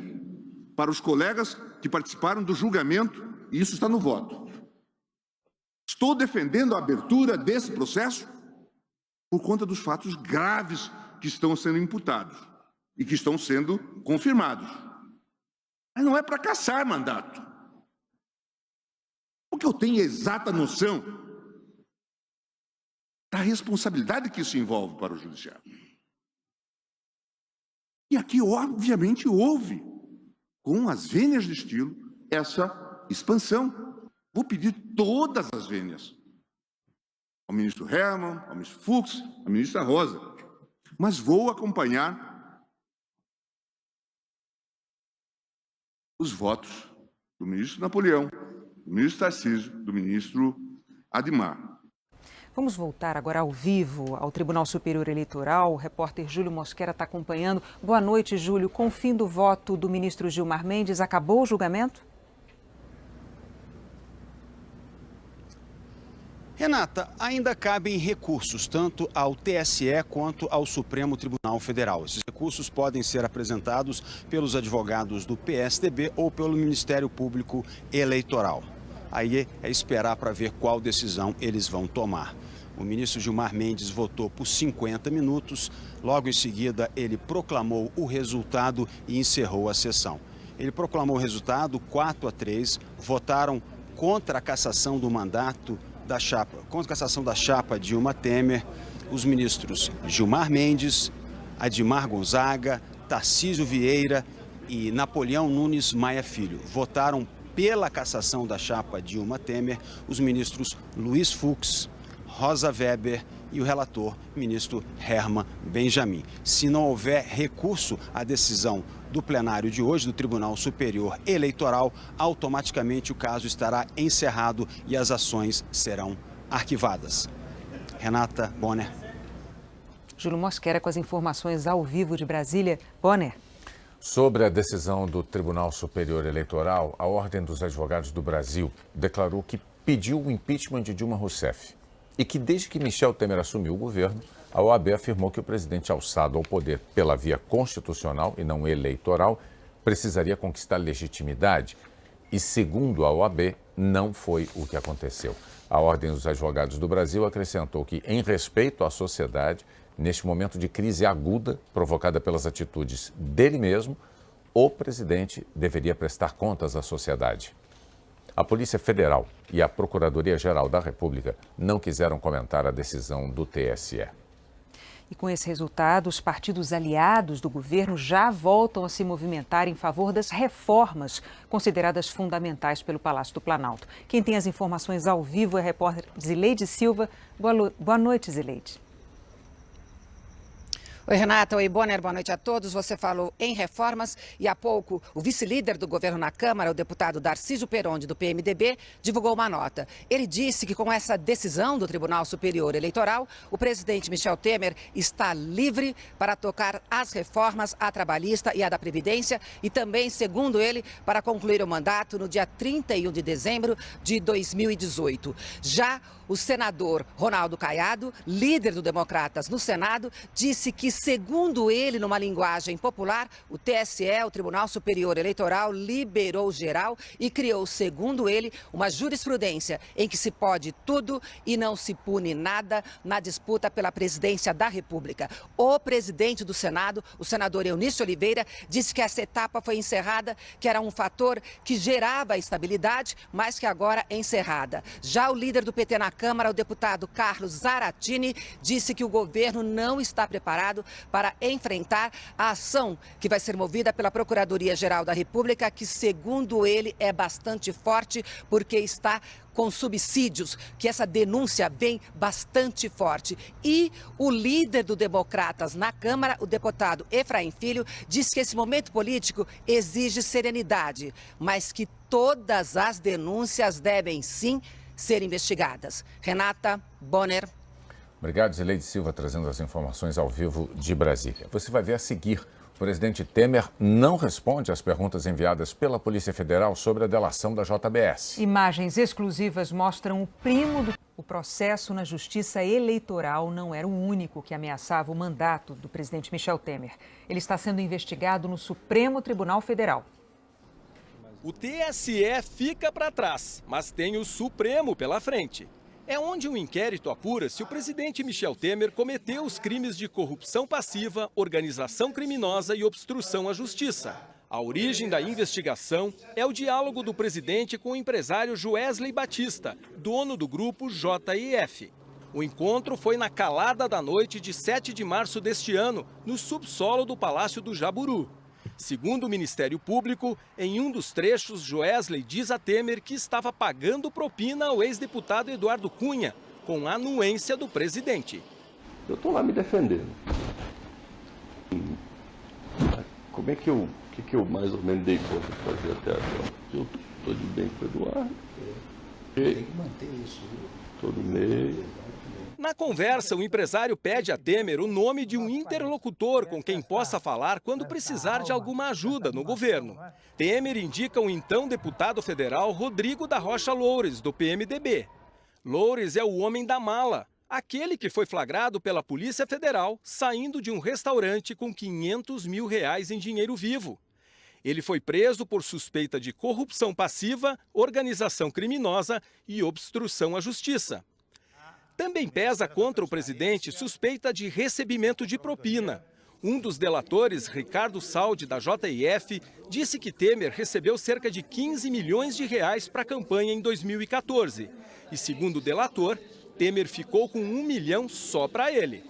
para os colegas que participaram do julgamento, e isso está no voto, estou defendendo a abertura desse processo por conta dos fatos graves que estão sendo imputados e que estão sendo confirmados. Mas não é para cassar mandato. Porque eu tenho exata noção da responsabilidade que isso envolve para o judiciário. E aqui, obviamente, houve, com as vênias de estilo, essa expansão. Vou pedir todas as vênias ao ministro Hermann, ao ministro Fux, à ministra Rosa, mas vou acompanhar os votos do ministro Napoleão, do ministro Tarcísio, do ministro Admar. Vamos voltar agora ao vivo ao Tribunal Superior Eleitoral. O repórter Júlio Mosquera está acompanhando. Boa noite, Júlio. Com o fim do voto do ministro Gilmar Mendes, acabou o julgamento? Renata, ainda cabem recursos, tanto ao TSE quanto ao Supremo Tribunal Federal. Esses recursos podem ser apresentados pelos advogados do PSDB ou pelo Ministério Público Eleitoral. Aí é esperar para ver qual decisão eles vão tomar. O ministro Gilmar Mendes votou por 50 minutos. Logo em seguida, ele proclamou o resultado e encerrou a sessão. Ele proclamou o resultado, 4-3, votaram contra a cassação do mandato da chapa, contra a cassação da chapa Dilma Temer, os ministros Gilmar Mendes, Admar Gonzaga, Tarcísio Vieira e Napoleão Nunes Maia Filho. Votaram pela cassação da chapa Dilma Temer os ministros Luiz Fux, Rosa Weber e o relator, ministro Hermann Benjamin. Se não houver recurso à decisão do plenário de hoje do Tribunal Superior Eleitoral, automaticamente o caso estará encerrado e as ações serão arquivadas. Renata, Bonner. Júlio Mosquera com as informações ao vivo de Brasília. Bonner. Sobre a decisão do Tribunal Superior Eleitoral, a Ordem dos Advogados do Brasil declarou que pediu o impeachment de Dilma Rousseff e que desde que Michel Temer assumiu o governo, a OAB afirmou que o presidente alçado ao poder pela via constitucional e não eleitoral precisaria conquistar legitimidade e, segundo a OAB, não foi o que aconteceu. A Ordem dos Advogados do Brasil acrescentou que, em respeito à sociedade, neste momento de crise aguda provocada pelas atitudes dele mesmo, o presidente deveria prestar contas à sociedade. A Polícia Federal e a Procuradoria-Geral da República não quiseram comentar a decisão do TSE. E com esse resultado, os partidos aliados do governo já voltam a se movimentar em favor das reformas consideradas fundamentais pelo Palácio do Planalto. Quem tem as informações ao vivo é a repórter Zileide Silva. Boa noite, Zileide. Oi, Renata. Oi, Bonner. Boa noite a todos. Você falou em reformas e há pouco o vice-líder do governo na Câmara, o deputado Darcísio Perondi, do PMDB, divulgou uma nota. Ele disse que com essa decisão do Tribunal Superior Eleitoral, o presidente Michel Temer está livre para tocar as reformas, a trabalhista e a da Previdência e também, segundo ele, para concluir o mandato no dia 31 de dezembro de 2018. Já o senador Ronaldo Caiado, líder do Democratas no Senado, disse que, segundo ele, numa linguagem popular, o TSE, o Tribunal Superior Eleitoral, liberou geral e criou, segundo ele, uma jurisprudência em que se pode tudo e não se pune nada na disputa pela presidência da República. O presidente do Senado, o senador Eunício Oliveira, disse que essa etapa foi encerrada, que era um fator que gerava estabilidade, mas que agora é encerrada. Já o líder do PT na Câmara, o deputado Carlos Zaratini, disse que o governo não está preparado para enfrentar a ação que vai ser movida pela Procuradoria-Geral da República, que, segundo ele, é bastante forte porque está com subsídios, que essa denúncia vem bastante forte. E o líder do Democratas na Câmara, o deputado Efraim Filho, disse que esse momento político exige serenidade, mas que todas as denúncias devem sim ser investigadas. Renata, Bonner. Obrigado, Zileide Silva, trazendo as informações ao vivo de Brasília. Você vai ver a seguir. O presidente Temer não responde às perguntas enviadas pela Polícia Federal sobre a delação da JBS. Imagens exclusivas mostram o primo do... O processo na Justiça Eleitoral não era o único que ameaçava o mandato do presidente Michel Temer. Ele está sendo investigado no Supremo Tribunal Federal. O TSE fica para trás, mas tem o Supremo pela frente. É onde um inquérito apura se o presidente Michel Temer cometeu os crimes de corrupção passiva, organização criminosa e obstrução à justiça. A origem da investigação é o diálogo do presidente com o empresário Joesley Batista, dono do grupo JIF. O encontro foi na calada da noite de 7 de março deste ano, no subsolo do Palácio do Jaburu. Segundo o Ministério Público, em um dos trechos, Joesley diz a Temer que estava pagando propina ao ex-deputado Eduardo Cunha, com a anuência do presidente. Eu estou lá me defendendo. Como é que eu mais ou menos dei conta de fazer até agora? Eu estou de bem com o Eduardo. Tem que manter isso. Todo mês. Na conversa, o empresário pede a Temer o nome de um interlocutor com quem possa falar quando precisar de alguma ajuda no governo. Temer indica o então deputado federal Rodrigo da Rocha Loures, do PMDB. Loures é o homem da mala, aquele que foi flagrado pela Polícia Federal saindo de um restaurante com R$500 mil em dinheiro vivo. Ele foi preso por suspeita de corrupção passiva, organização criminosa e obstrução à justiça. Também pesa contra o presidente suspeita de recebimento de propina. Um dos delatores, Ricardo Saldi, da JIF, disse que Temer recebeu cerca de R$15 milhões para a campanha em 2014. E, segundo o delator, Temer ficou com R$1 milhão só para ele.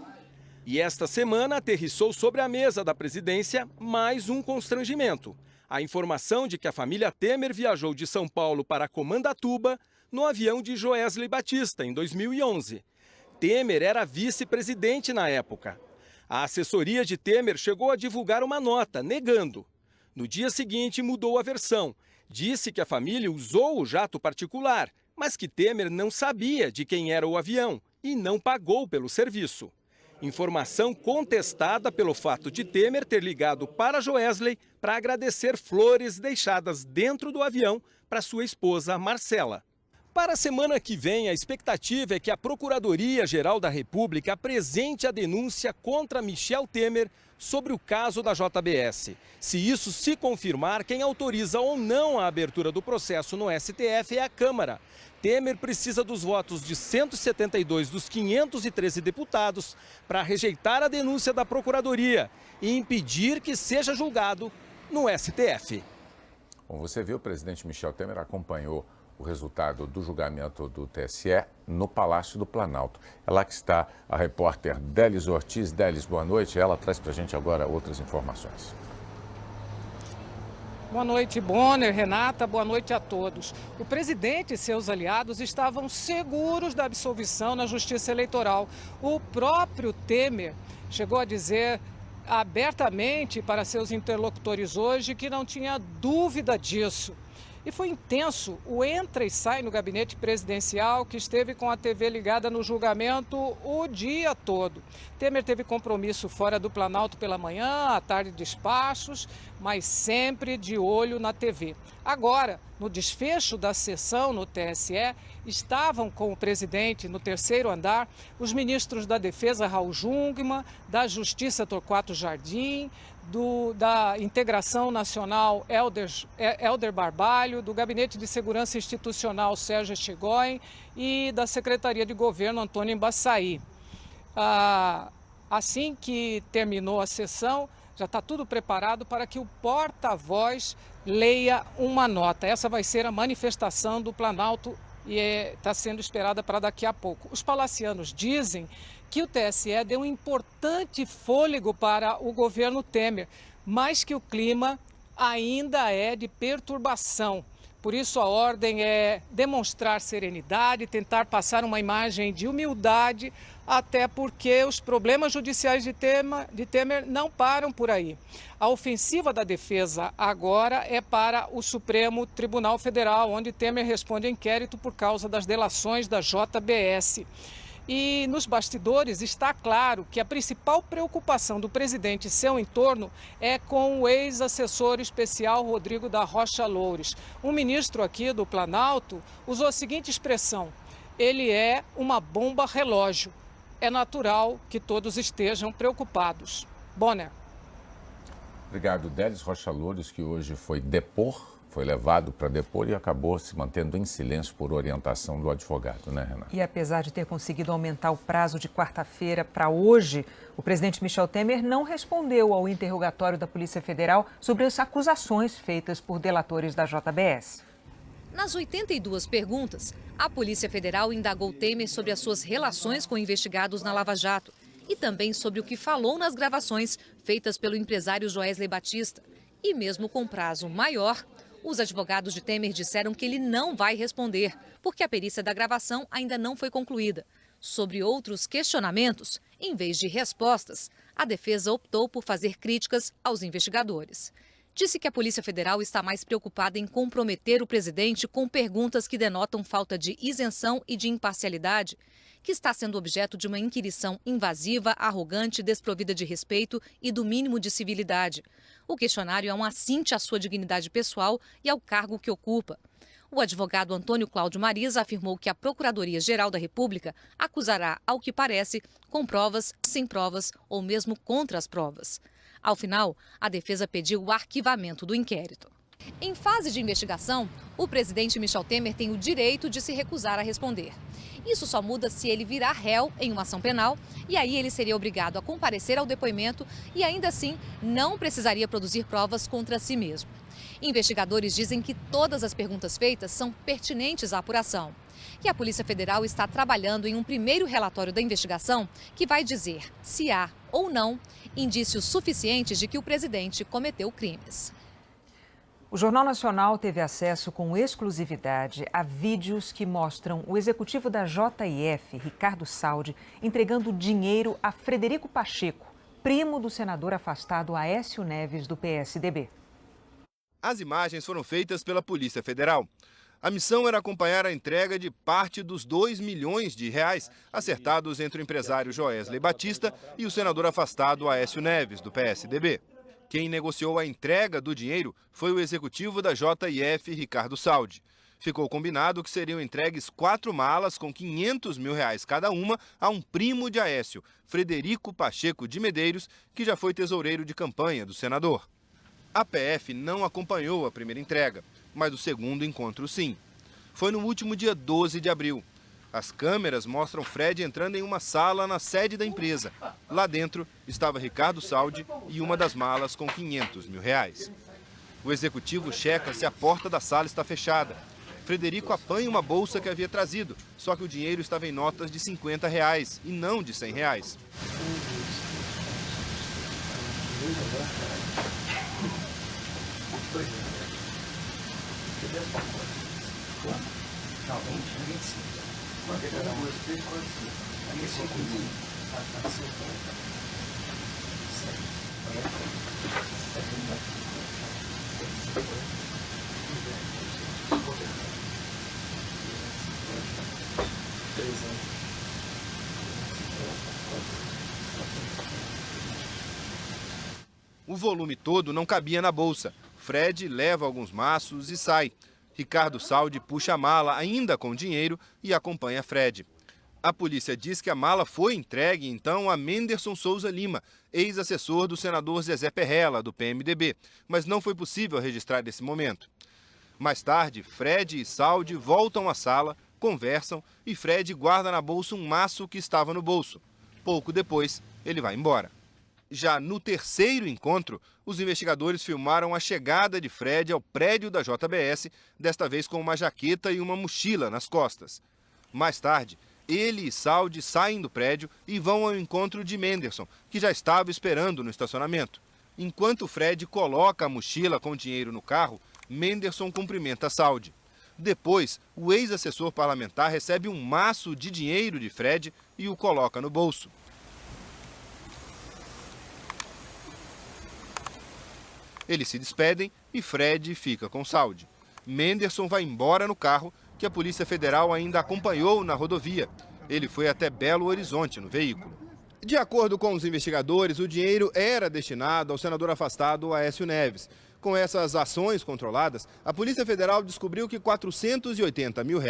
E esta semana aterrissou sobre a mesa da presidência mais um constrangimento. A informação de que a família Temer viajou de São Paulo para Comandatuba no avião de Joesley Batista, em 2011. Temer era vice-presidente na época. A assessoria de Temer chegou a divulgar uma nota negando. No dia seguinte, mudou a versão. Disse que a família usou o jato particular, mas que Temer não sabia de quem era o avião e não pagou pelo serviço. Informação contestada pelo fato de Temer ter ligado para Joesley para agradecer flores deixadas dentro do avião para sua esposa Marcela. Para a semana que vem, a expectativa é que a Procuradoria-Geral da República apresente a denúncia contra Michel Temer sobre o caso da JBS. Se isso se confirmar, quem autoriza ou não a abertura do processo no STF é a Câmara. Temer precisa dos votos de 172 dos 513 deputados para rejeitar a denúncia da Procuradoria e impedir que seja julgado no STF. Bom, você viu, o presidente Michel Temer acompanhou o resultado do julgamento do TSE no Palácio do Planalto. É lá que está a repórter Délis Ortiz. Délis, boa noite. Ela traz para a gente agora outras informações. Boa noite, Bonner, Renata, boa noite a todos. O presidente e seus aliados estavam seguros da absolvição na Justiça Eleitoral. O próprio Temer chegou a dizer abertamente para seus interlocutores hoje que não tinha dúvida disso. E foi intenso o entra e sai no gabinete presidencial, que esteve com a TV ligada no julgamento o dia todo. Temer teve compromisso fora do Planalto pela manhã, à tarde despachos, mas sempre de olho na TV. Agora, no desfecho da sessão no TSE, estavam com o presidente no terceiro andar os ministros da Defesa, Raul Jungmann, da Justiça, Torquato Jardim, da Integração Nacional, Helder Barbalho, do Gabinete de Segurança Institucional, Sérgio Echegóin, e da Secretaria de Governo, Antônio Embaçaí. Assim que terminou a sessão, já está tudo preparado para que o porta-voz leia uma nota. Essa vai ser a manifestação do Planalto e está sendo esperada para daqui a pouco. Os palacianos dizem que o TSE deu um importante fôlego para o governo Temer, mas que o clima ainda é de perturbação. Por isso a ordem é demonstrar serenidade, tentar passar uma imagem de humildade, até porque os problemas judiciais de Temer não param por aí. A ofensiva da defesa agora é para o Supremo Tribunal Federal, onde Temer responde a inquérito por causa das delações da JBS. E nos bastidores está claro que a principal preocupação do presidente e seu entorno é com o ex-assessor especial Rodrigo da Rocha Loures. Um ministro aqui do Planalto usou a seguinte expressão: ele é uma bomba relógio. É natural que todos estejam preocupados. Bonner. Obrigado, Délis Rocha Loures, que hoje foi levado para depor e acabou se mantendo em silêncio por orientação do advogado, né, Renata? E apesar de ter conseguido aumentar o prazo de quarta-feira para hoje, o presidente Michel Temer não respondeu ao interrogatório da Polícia Federal sobre as acusações feitas por delatores da JBS. Nas 82 perguntas, a Polícia Federal indagou Temer sobre as suas relações com investigados na Lava Jato e também sobre o que falou nas gravações feitas pelo empresário Joesley Batista. E mesmo com prazo maior, os advogados de Temer disseram que ele não vai responder, porque a perícia da gravação ainda não foi concluída. Sobre outros questionamentos, em vez de respostas, a defesa optou por fazer críticas aos investigadores. Disse que a Polícia Federal está mais preocupada em comprometer o presidente com perguntas que denotam falta de isenção e de imparcialidade, que está sendo objeto de uma inquirição invasiva, arrogante, desprovida de respeito e do mínimo de civilidade. O questionário é um assinte à sua dignidade pessoal e ao cargo que ocupa. O advogado Antônio Cláudio Marisa afirmou que a Procuradoria-Geral da República acusará, ao que parece, com provas, sem provas ou mesmo contra as provas. Ao final, a defesa pediu o arquivamento do inquérito. Em fase de investigação, o presidente Michel Temer tem o direito de se recusar a responder. Isso só muda se ele virar réu em uma ação penal e aí ele seria obrigado a comparecer ao depoimento e ainda assim não precisaria produzir provas contra si mesmo. Investigadores dizem que todas as perguntas feitas são pertinentes à apuração. E a Polícia Federal está trabalhando em um primeiro relatório da investigação que vai dizer se há ou não indícios suficientes de que o presidente cometeu crimes. O Jornal Nacional teve acesso com exclusividade a vídeos que mostram o executivo da JF, Ricardo Saldi, entregando dinheiro a Frederico Pacheco, primo do senador afastado Aécio Neves, do PSDB. As imagens foram feitas pela Polícia Federal. A missão era acompanhar a entrega de parte dos R$2 milhões acertados entre o empresário Joesley Batista e o senador afastado Aécio Neves, do PSDB. Quem negociou a entrega do dinheiro foi o executivo da JIF, Ricardo Saldi. Ficou combinado que seriam entregues 4 malas com R$500 mil cada uma a um primo de Aécio, Frederico Pacheco de Medeiros, que já foi tesoureiro de campanha do senador. A PF não acompanhou a primeira entrega, mas o segundo encontro sim. Foi no último dia 12 de abril. As câmeras mostram Fred entrando em uma sala na sede da empresa. Lá dentro estava Ricardo Saldi e uma das malas com R$500 mil. O executivo checa se a porta da sala está fechada. Frederico apanha uma bolsa que havia trazido, só que o dinheiro estava em notas de R$50 e não de R$100. O volume todo não cabia na bolsa. Fred leva alguns maços e sai. Ricardo Saldi puxa a mala, ainda com dinheiro, e acompanha Fred. A polícia diz que a mala foi entregue, então, a Menderson Souza Lima, ex-assessor do senador Zezé Perrella, do PMDB, mas não foi possível registrar esse momento. Mais tarde, Fred e Saldi voltam à sala, conversam e Fred guarda na bolsa um maço que estava no bolso. Pouco depois, ele vai embora. Já no terceiro encontro, os investigadores filmaram a chegada de Fred ao prédio da JBS, desta vez com uma jaqueta e uma mochila nas costas. Mais tarde, ele e Saldi saem do prédio e vão ao encontro de Menderson, que já estava esperando no estacionamento. Enquanto Fred coloca a mochila com dinheiro no carro, Menderson cumprimenta Saldi. Depois, o ex-assessor parlamentar recebe um maço de dinheiro de Fred e o coloca no bolso. Eles se despedem e Fred fica com Saldi. Menderson vai embora no carro, que a Polícia Federal ainda acompanhou na rodovia. Ele foi até Belo Horizonte no veículo. De acordo com os investigadores, o dinheiro era destinado ao senador afastado Aécio Neves. Com essas ações controladas, a Polícia Federal descobriu que R$480 mil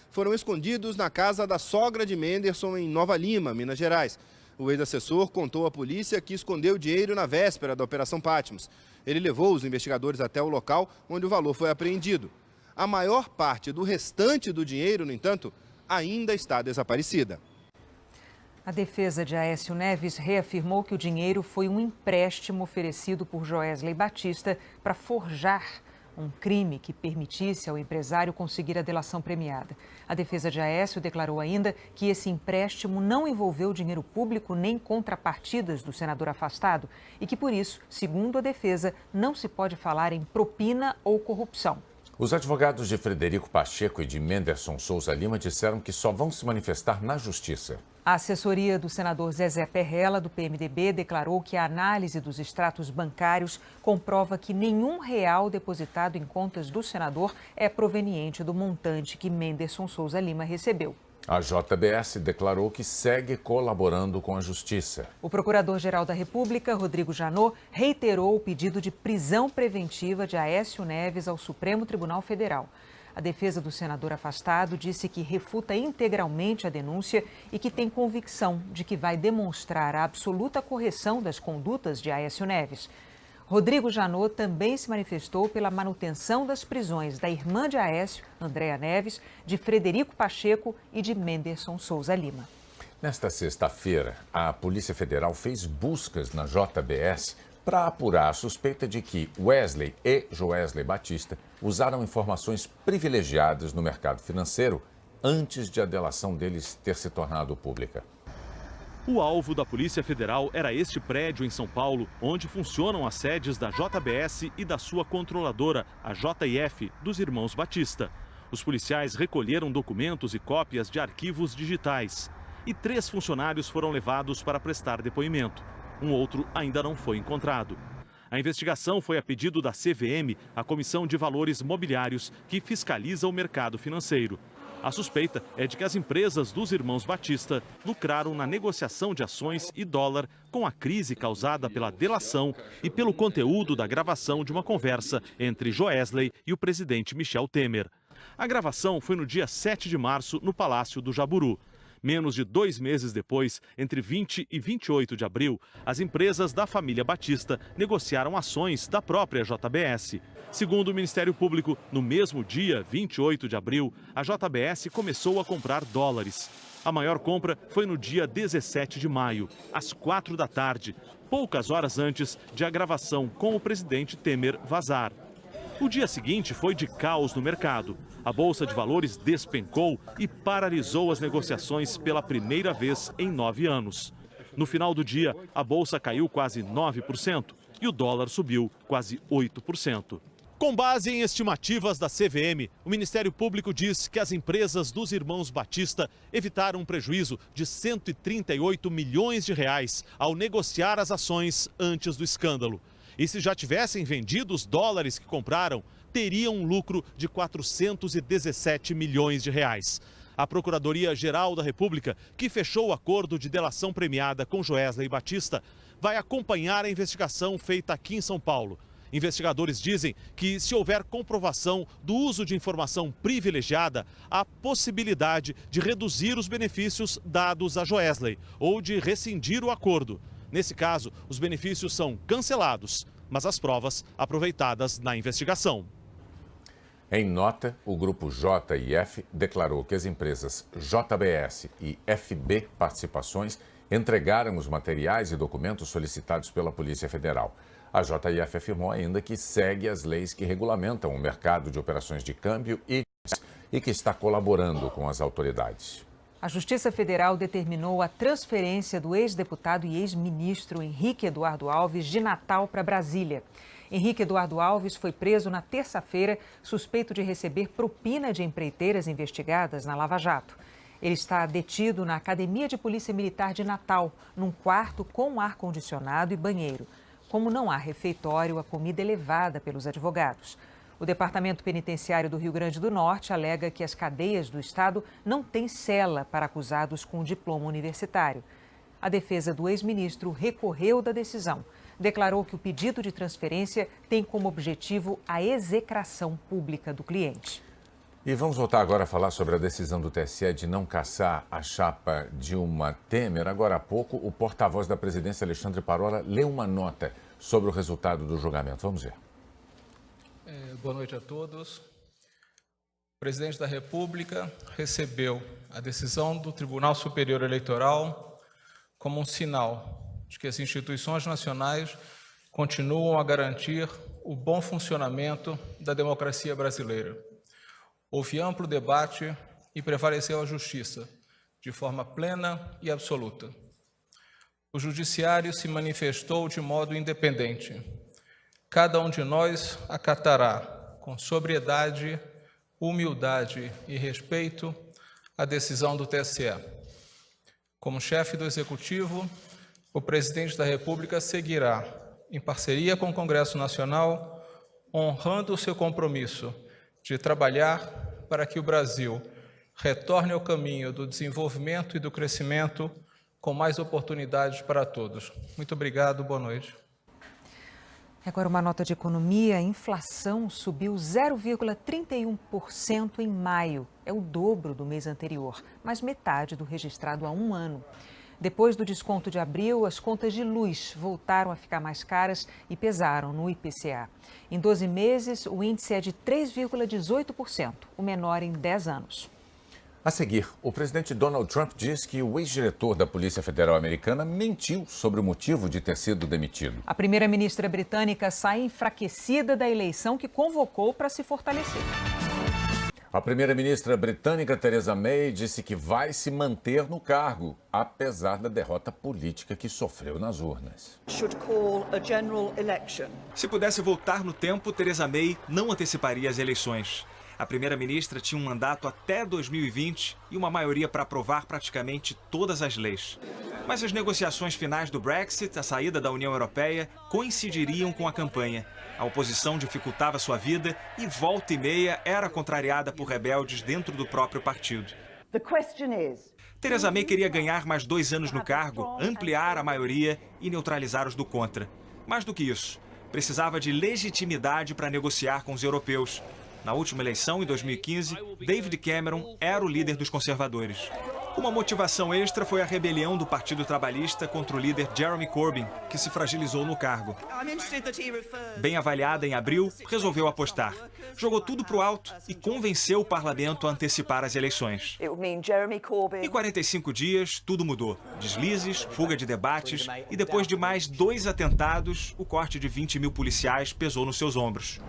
foram escondidos na casa da sogra de Menderson em Nova Lima, Minas Gerais. O ex-assessor contou à polícia que escondeu o dinheiro na véspera da Operação Patmos. Ele levou os investigadores até o local onde o valor foi apreendido. A maior parte do restante do dinheiro, no entanto, ainda está desaparecida. A defesa de Aécio Neves reafirmou que o dinheiro foi um empréstimo oferecido por Joesley Batista para forjar um crime que permitisse ao empresário conseguir a delação premiada. A defesa de Aécio declarou ainda que esse empréstimo não envolveu dinheiro público nem contrapartidas do senador afastado e que, por isso, segundo a defesa, não se pode falar em propina ou corrupção. Os advogados de Frederico Pacheco e de Menderson Souza Lima disseram que só vão se manifestar na justiça. A assessoria do senador Zezé Perrella, do PMDB, declarou que a análise dos extratos bancários comprova que nenhum real depositado em contas do senador é proveniente do montante que Menderson Souza Lima recebeu. A JBS declarou que segue colaborando com a Justiça. O Procurador-Geral da República, Rodrigo Janot, reiterou o pedido de prisão preventiva de Aécio Neves ao Supremo Tribunal Federal. A defesa do senador afastado disse que refuta integralmente a denúncia e que tem convicção de que vai demonstrar a absoluta correção das condutas de Aécio Neves. Rodrigo Janot também se manifestou pela manutenção das prisões da irmã de Aécio, Andréa Neves, de Frederico Pacheco e de Menderson Souza Lima. Nesta sexta-feira, a Polícia Federal fez buscas na JBS para apurar a suspeita de que Wesley e Joesley Batista usaram informações privilegiadas no mercado financeiro antes de a delação deles ter se tornado pública. O alvo da Polícia Federal era este prédio em São Paulo, onde funcionam as sedes da JBS e da sua controladora, a JIF, dos irmãos Batista. Os policiais recolheram documentos e cópias de arquivos digitais. E 3 funcionários foram levados para prestar depoimento. Um outro ainda não foi encontrado. A investigação foi a pedido da CVM, a Comissão de Valores Mobiliários, que fiscaliza o mercado financeiro. A suspeita é de que as empresas dos irmãos Batista lucraram na negociação de ações e dólar com a crise causada pela delação e pelo conteúdo da gravação de uma conversa entre Joesley e o presidente Michel Temer. A gravação foi no dia 7 de março, no Palácio do Jaburu. Menos de 2 meses depois, entre 20 e 28 de abril, as empresas da família Batista negociaram ações da própria JBS. Segundo o Ministério Público, no mesmo dia, 28 de abril, a JBS começou a comprar dólares. A maior compra foi no dia 17 de maio, às 4 da tarde, poucas horas antes de a gravação com o presidente Temer vazar. O dia seguinte foi de caos no mercado. A Bolsa de Valores despencou e paralisou as negociações pela primeira vez em 9 anos. No final do dia, a Bolsa caiu quase 9% e o dólar subiu quase 8%. Com base em estimativas da CVM, o Ministério Público diz que as empresas dos irmãos Batista evitaram um prejuízo de 138 milhões de reais ao negociar as ações antes do escândalo. E se já tivessem vendido os dólares que compraram, teriam um lucro de 417 milhões de reais. A Procuradoria-Geral da República, que fechou o acordo de delação premiada com Joesley Batista, vai acompanhar a investigação feita aqui em São Paulo. Investigadores dizem que, se houver comprovação do uso de informação privilegiada, há possibilidade de reduzir os benefícios dados a Joesley ou de rescindir o acordo. Nesse caso, os benefícios são cancelados, mas as provas aproveitadas na investigação. Em nota, o grupo J e F declarou que as empresas JBS e FB Participações entregaram os materiais e documentos solicitados pela Polícia Federal. A JF afirmou ainda que segue as leis que regulamentam o mercado de operações de câmbio e que está colaborando com as autoridades. A Justiça Federal determinou a transferência do ex-deputado e ex-ministro Henrique Eduardo Alves de Natal para Brasília. Henrique Eduardo Alves foi preso na terça-feira, suspeito de receber propina de empreiteiras investigadas na Lava Jato. Ele está detido na Academia de Polícia Militar de Natal, num quarto com ar-condicionado e banheiro. Como não há refeitório, a comida é levada pelos advogados. O Departamento Penitenciário do Rio Grande do Norte alega que as cadeias do estado não têm cela para acusados com diploma universitário. A defesa do ex-ministro recorreu da decisão. Declarou que o pedido de transferência tem como objetivo a execração pública do cliente. E vamos voltar agora a falar sobre a decisão do TSE de não cassar a chapa Dilma Temer. Agora há pouco, o porta-voz da presidência, Alexandre Parola, leu uma nota sobre o resultado do julgamento. Vamos ver. Boa noite a todos. O presidente da República recebeu a decisão do Tribunal Superior Eleitoral como um sinal de que as instituições nacionais continuam a garantir o bom funcionamento da democracia brasileira. Houve amplo debate e prevaleceu a justiça, de forma plena e absoluta. O judiciário se manifestou de modo independente. Cada um de nós acatará, com sobriedade, humildade e respeito, a decisão do TSE. Como chefe do Executivo, o presidente da República seguirá, em parceria com o Congresso Nacional, honrando o seu compromisso de trabalhar para que o Brasil retorne ao caminho do desenvolvimento e do crescimento com mais oportunidades para todos. Muito obrigado, boa noite. Agora uma nota de economia, a inflação subiu 0,31% em maio. É o dobro do mês anterior, mas metade do registrado há um ano. Depois do desconto de abril, as contas de luz voltaram a ficar mais caras e pesaram no IPCA. Em 12 meses, o índice é de 3,18%, o menor em 10 anos. A seguir, o presidente Donald Trump diz que o ex-diretor da Polícia Federal americana mentiu sobre o motivo de ter sido demitido. A primeira-ministra britânica sai enfraquecida da eleição que convocou para se fortalecer. A primeira-ministra britânica Theresa May disse que vai se manter no cargo, apesar da derrota política que sofreu nas urnas. Se pudesse voltar no tempo, Theresa May não anteciparia as eleições. A primeira-ministra tinha um mandato até 2020 e uma maioria para aprovar praticamente todas as leis. Mas as negociações finais do Brexit, a saída da União Europeia, coincidiriam com a campanha. A oposição dificultava sua vida e volta e meia era contrariada por rebeldes dentro do próprio partido. Theresa May queria ganhar mais 2 anos no cargo, ampliar a maioria e neutralizar os do contra. Mais do que isso, precisava de legitimidade para negociar com os europeus. Na última eleição, em 2015, David Cameron era o líder dos conservadores. Uma motivação extra foi a rebelião do Partido Trabalhista contra o líder Jeremy Corbyn, que se fragilizou no cargo. Bem avaliada em abril, resolveu apostar. Jogou tudo para o alto e convenceu o parlamento a antecipar as eleições. Em 45 dias, tudo mudou. Deslizes, fuga de debates e depois de mais 2 atentados, o corte de 20 mil policiais pesou nos seus ombros.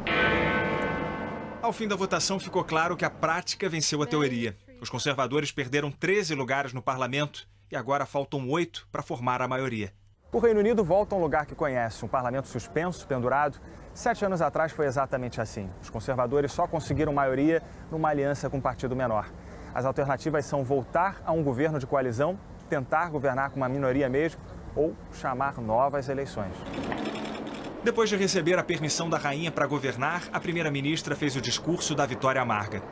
Ao fim da votação, ficou claro que a prática venceu a teoria. Os conservadores perderam 13 lugares no parlamento e agora faltam 8 para formar a maioria. O Reino Unido volta a um lugar que conhece, um parlamento suspenso, pendurado. 7 anos atrás foi exatamente assim. Os conservadores só conseguiram maioria numa aliança com um partido menor. As alternativas são voltar a um governo de coalizão, tentar governar com uma minoria mesmo ou chamar novas eleições. Depois de receber a permissão da rainha para governar, a primeira-ministra fez o discurso da vitória amarga.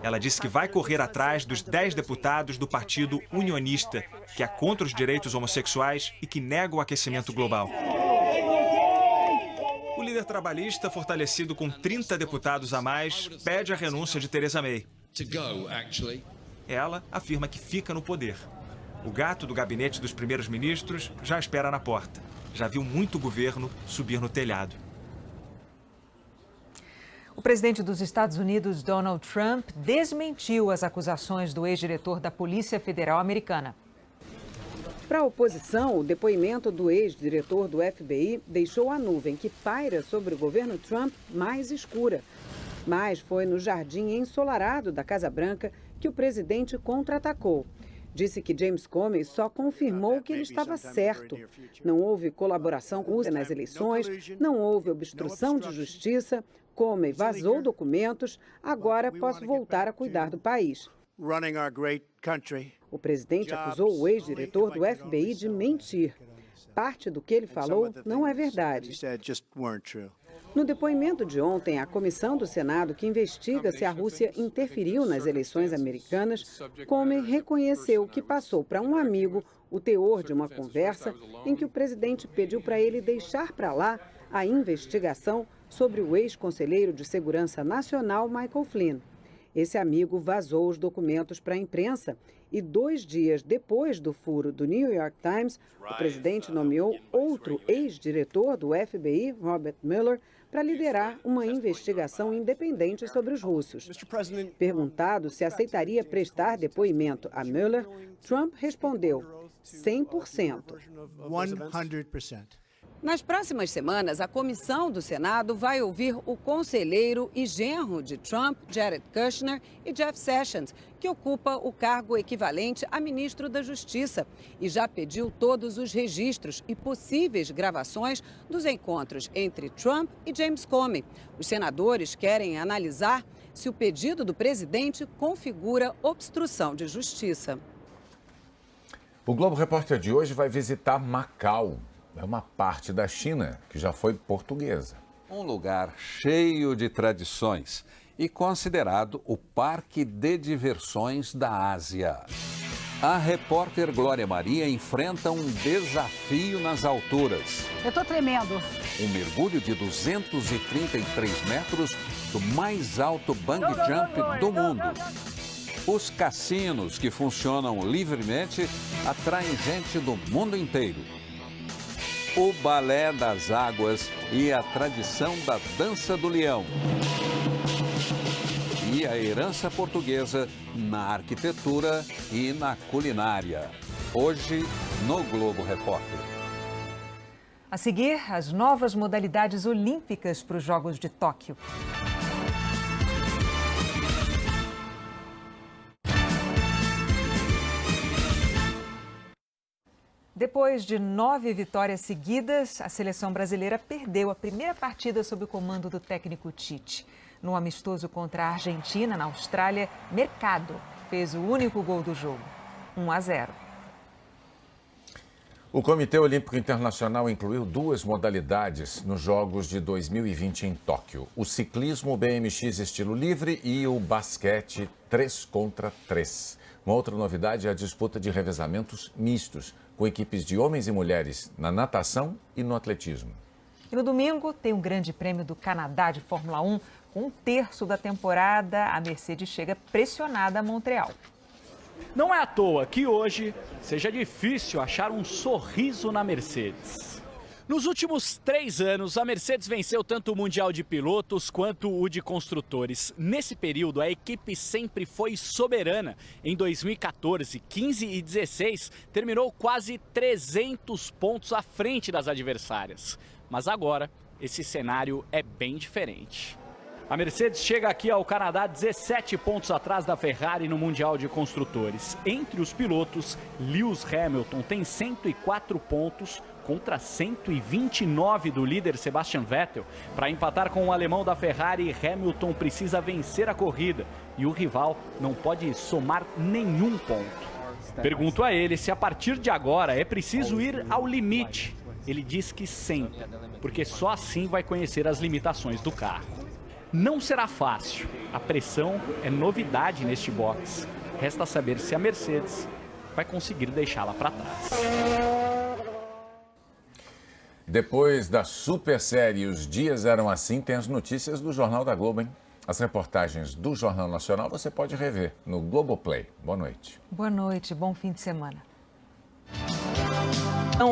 Ela disse que vai correr atrás dos 10 deputados do Partido Unionista, que é contra os direitos homossexuais e que nega o aquecimento global. O líder trabalhista, fortalecido com 30 deputados a mais, pede a renúncia de Theresa May. Ela afirma que fica no poder. O gato do gabinete dos primeiros ministros já espera na porta. Já viu muito governo subir no telhado. O presidente dos Estados Unidos, Donald Trump, desmentiu as acusações do ex-diretor da Polícia Federal Americana. Para a oposição, o depoimento do ex-diretor do FBI deixou a nuvem que paira sobre o governo Trump mais escura. Mas foi no jardim ensolarado da Casa Branca que o presidente contra-atacou. Disse que James Comey só confirmou que ele estava certo. Não houve colaboração russa nas eleições, não houve obstrução de justiça. Comey vazou documentos, agora posso voltar a cuidar do país. O presidente acusou o ex-diretor do FBI de mentir. Parte do que ele falou não é verdade. No depoimento de ontem, a comissão do Senado que investiga se a Rússia interferiu nas eleições americanas, Comey reconheceu que passou para um amigo o teor de uma conversa em que o presidente pediu para ele deixar para lá a investigação sobre o ex-conselheiro de Segurança Nacional Michael Flynn. Esse amigo vazou os documentos para a imprensa e 2 dias depois do furo do New York Times, o presidente nomeou outro ex-diretor do FBI, Robert Mueller, para liderar uma investigação independente sobre os russos. Perguntado se aceitaria prestar depoimento a Mueller, Trump respondeu 100%. Nas próximas semanas, a comissão do Senado vai ouvir o conselheiro e genro de Trump, Jared Kushner, e Jeff Sessions, que ocupa o cargo equivalente a ministro da Justiça e já pediu todos os registros e possíveis gravações dos encontros entre Trump e James Comey. Os senadores querem analisar se o pedido do presidente configura obstrução de justiça. O Globo Repórter de hoje vai visitar Macau. É uma parte da China que já foi portuguesa. Um lugar cheio de tradições e considerado o parque de diversões da Ásia. A repórter Glória Maria enfrenta um desafio nas alturas. Eu tô tremendo. Um mergulho de 233 metros do mais alto bungee jump do mundo. Os cassinos, que funcionam livremente, atraem gente do mundo inteiro. O balé das águas e a tradição da dança do leão. E a herança portuguesa na arquitetura e na culinária. Hoje, no Globo Repórter. A seguir, as novas modalidades olímpicas para os Jogos de Tóquio. Depois de 9 vitórias seguidas, a seleção brasileira perdeu a primeira partida sob o comando do técnico Tite. No amistoso contra a Argentina, na Austrália, Mercado fez o único gol do jogo, 1-0. O Comitê Olímpico Internacional incluiu 2 modalidades nos Jogos de 2020 em Tóquio: o ciclismo BMX estilo livre e o basquete 3 contra 3. Uma outra novidade é a disputa de revezamentos mistos, com equipes de homens e mulheres na natação e no atletismo. E no domingo tem um grande prêmio do Canadá de Fórmula 1. Com 1/3 da temporada, a Mercedes chega pressionada a Montreal. Não é à toa que hoje seja difícil achar um sorriso na Mercedes. Nos últimos 3 anos, a Mercedes venceu tanto o Mundial de Pilotos quanto o de Construtores. Nesse período, a equipe sempre foi soberana. Em 2014, 15 e 16, terminou quase 300 pontos à frente das adversárias. Mas agora, esse cenário é bem diferente. A Mercedes chega aqui ao Canadá 17 pontos atrás da Ferrari no Mundial de Construtores. Entre os pilotos, Lewis Hamilton tem 104 pontos contra 129 do líder Sebastian Vettel. Para empatar com o alemão da Ferrari, Hamilton precisa vencer a corrida e o rival não pode somar nenhum ponto. Pergunto a ele se a partir de agora é preciso ir ao limite. Ele diz que sempre, porque só assim vai conhecer as limitações do carro. Não será fácil. A pressão é novidade neste box. Resta saber se a Mercedes vai conseguir deixá-la para trás. Depois da super série Os Dias Eram Assim, tem as notícias do Jornal da Globo, hein? As reportagens do Jornal Nacional você pode rever no Globoplay. Boa noite. Boa noite, bom fim de semana.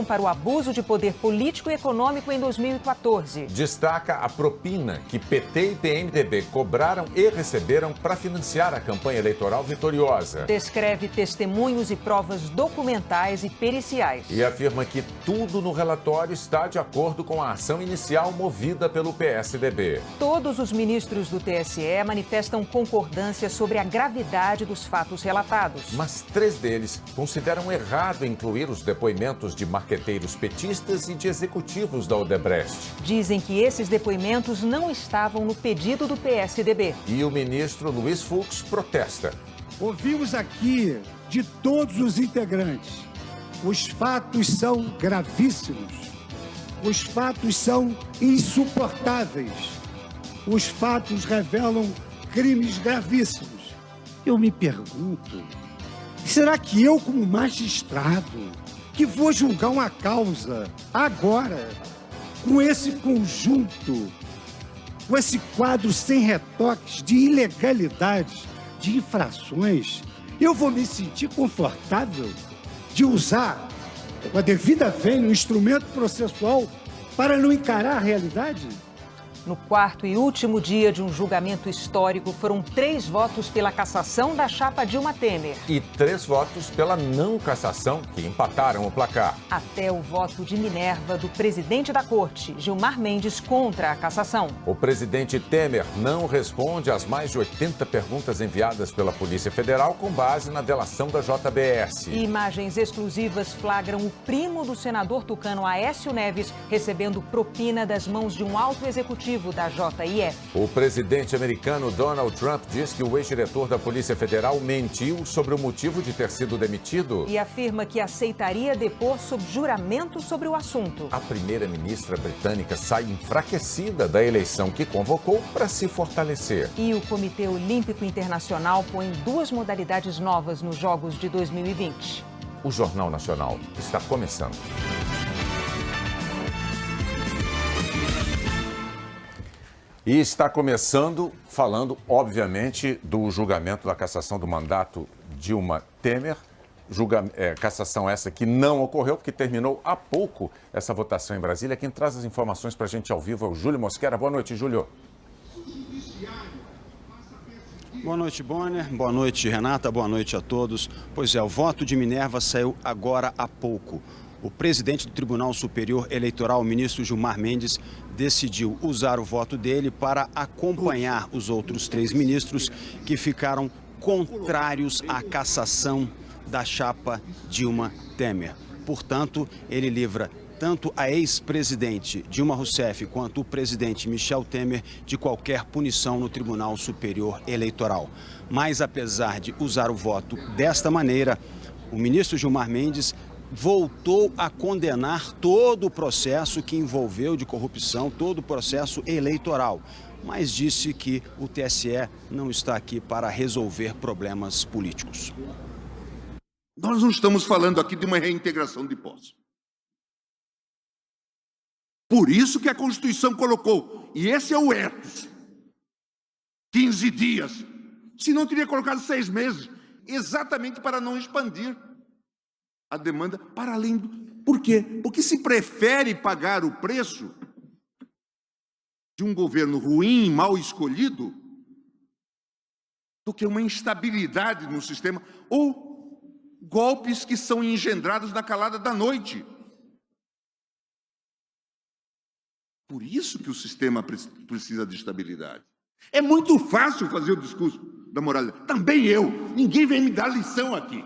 Para o abuso de poder político e econômico em 2014. Destaca a propina que PT e PMDB cobraram e receberam para financiar a campanha eleitoral vitoriosa. Descreve testemunhos e provas documentais e periciais. E afirma que tudo no relatório está de acordo com a ação inicial movida pelo PSDB. Todos os ministros do TSE manifestam concordância sobre a gravidade dos fatos relatados. Mas 3 deles consideram errado incluir os depoimentos de marqueteiros petistas e de executivos da Odebrecht. Dizem que esses depoimentos não estavam no pedido do PSDB. E o ministro Luiz Fux protesta. Ouvimos aqui de todos os integrantes. Os fatos são gravíssimos. Os fatos são insuportáveis. Os fatos revelam crimes gravíssimos. Eu me pergunto, será que eu, como magistrado, que vou julgar uma causa agora, com esse conjunto, com esse quadro sem retoques de ilegalidades, de infrações, eu vou me sentir confortável de usar com a devida vênia, um instrumento processual para não encarar a realidade? No 4º e último dia de um julgamento histórico, foram 3 votos pela cassação da chapa Dilma Temer. E 3 votos pela não cassação, que empataram o placar. Até o voto de Minerva do presidente da corte, Gilmar Mendes, contra a cassação. O presidente Temer não responde às mais de 80 perguntas enviadas pela Polícia Federal com base na delação da JBS. E imagens exclusivas flagram o primo do senador tucano Aécio Neves recebendo propina das mãos de um alto executivo da JIF. O presidente americano Donald Trump diz que o ex-diretor da Polícia Federal mentiu sobre o motivo de ter sido demitido. E afirma que aceitaria depor sob juramento sobre o assunto. A primeira-ministra britânica sai enfraquecida da eleição que convocou para se fortalecer. E o Comitê Olímpico Internacional põe 2 modalidades novas nos Jogos de 2020. O Jornal Nacional está começando. E está começando falando, obviamente, do julgamento da cassação do mandato Dilma Temer. Cassação essa que não ocorreu, porque terminou há pouco essa votação em Brasília. Quem traz as informações para a gente ao vivo é o Júlio Mosquera. Boa noite, Júlio. Boa noite, Bonner. Boa noite, Renata. Boa noite a todos. Pois é, o voto de Minerva saiu agora há pouco. O presidente do Tribunal Superior Eleitoral, o ministro Gilmar Mendes, decidiu usar o voto dele para acompanhar os outros 3 ministros que ficaram contrários à cassação da chapa Dilma Temer. Portanto, ele livra tanto a ex-presidente Dilma Rousseff quanto o presidente Michel Temer de qualquer punição no Tribunal Superior Eleitoral. Mas, apesar de usar o voto desta maneira, o ministro Gilmar Mendes voltou a condenar todo o processo que envolveu de corrupção, todo o processo eleitoral, mas disse que o TSE não está aqui para resolver problemas políticos. Nós não estamos falando aqui de uma reintegração de posse. Por isso que a Constituição colocou, e esse é o ethos, 15 dias. Se não, teria colocado 6 meses, exatamente para não expandir a demanda para além do... Por quê? Porque se prefere pagar o preço de um governo ruim, mal escolhido, do que uma instabilidade no sistema ou golpes que são engendrados na calada da noite. Por isso que o sistema precisa de estabilidade. É muito fácil fazer o discurso da moralidade. Também eu. Ninguém vem me dar lição aqui.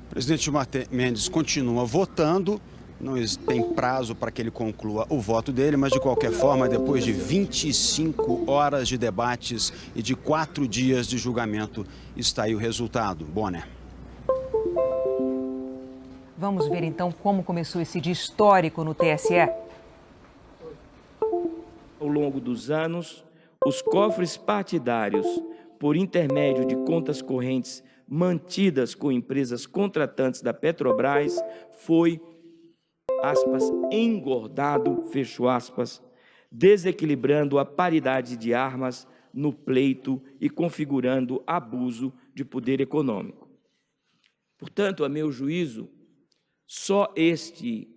O presidente Gilmar Mendes continua votando, não tem prazo para que ele conclua o voto dele, mas de qualquer forma, depois de 25 horas de debates e de 4 dias de julgamento, está aí o resultado. Bonner. Vamos ver então como começou esse dia histórico no TSE. Ao longo dos anos, os cofres partidários, por intermédio de contas correntes mantidas com empresas contratantes da Petrobras, foi, aspas, engordado, fecho aspas, desequilibrando a paridade de armas no pleito e configurando abuso de poder econômico. Portanto, a meu juízo, só este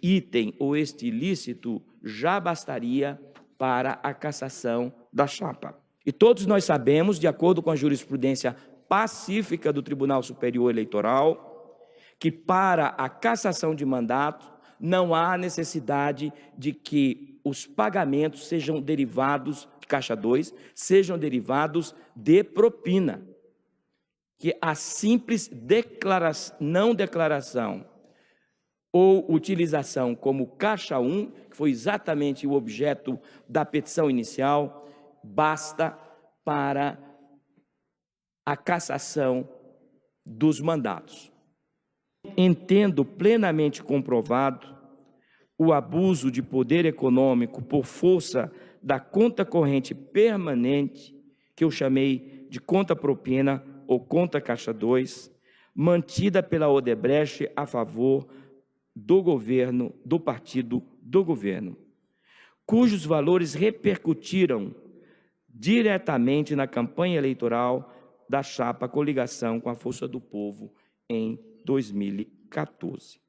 item ou este ilícito já bastaria para a cassação da chapa. E todos nós sabemos, de acordo com a jurisprudência pacífica do Tribunal Superior Eleitoral, que para a cassação de mandato não há necessidade de que os pagamentos sejam derivados, de caixa 2, sejam derivados de propina. Que a simples não declaração ou utilização como caixa 1, que foi exatamente o objeto da petição inicial, basta para a cassação dos mandatos. Entendo plenamente comprovado o abuso de poder econômico por força da conta corrente permanente, que eu chamei de conta propina ou conta caixa 2, mantida pela Odebrecht a favor do governo, do partido do governo, cujos valores repercutiram diretamente na campanha eleitoral da chapa coligação com a Força do Povo em 2014.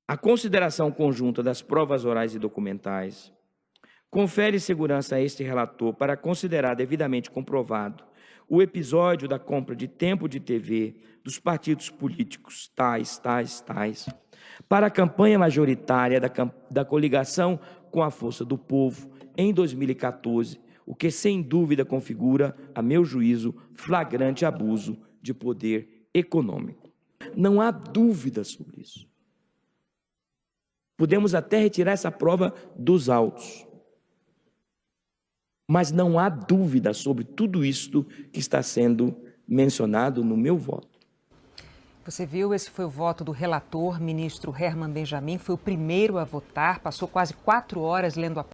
A consideração conjunta das provas orais e documentais confere segurança a este relator para considerar devidamente comprovado o episódio da compra de tempo de TV dos partidos políticos tais, para a campanha majoritária da coligação com a Força do Povo em 2014, o que sem dúvida configura, a meu juízo, flagrante abuso de poder econômico. Não há dúvida sobre isso. Podemos até retirar essa prova dos autos. Mas não há dúvida sobre tudo isto que está sendo mencionado no meu voto. Você viu, esse foi o voto do relator, ministro Herman Benjamin, foi o primeiro a votar, passou quase 4 horas lendo a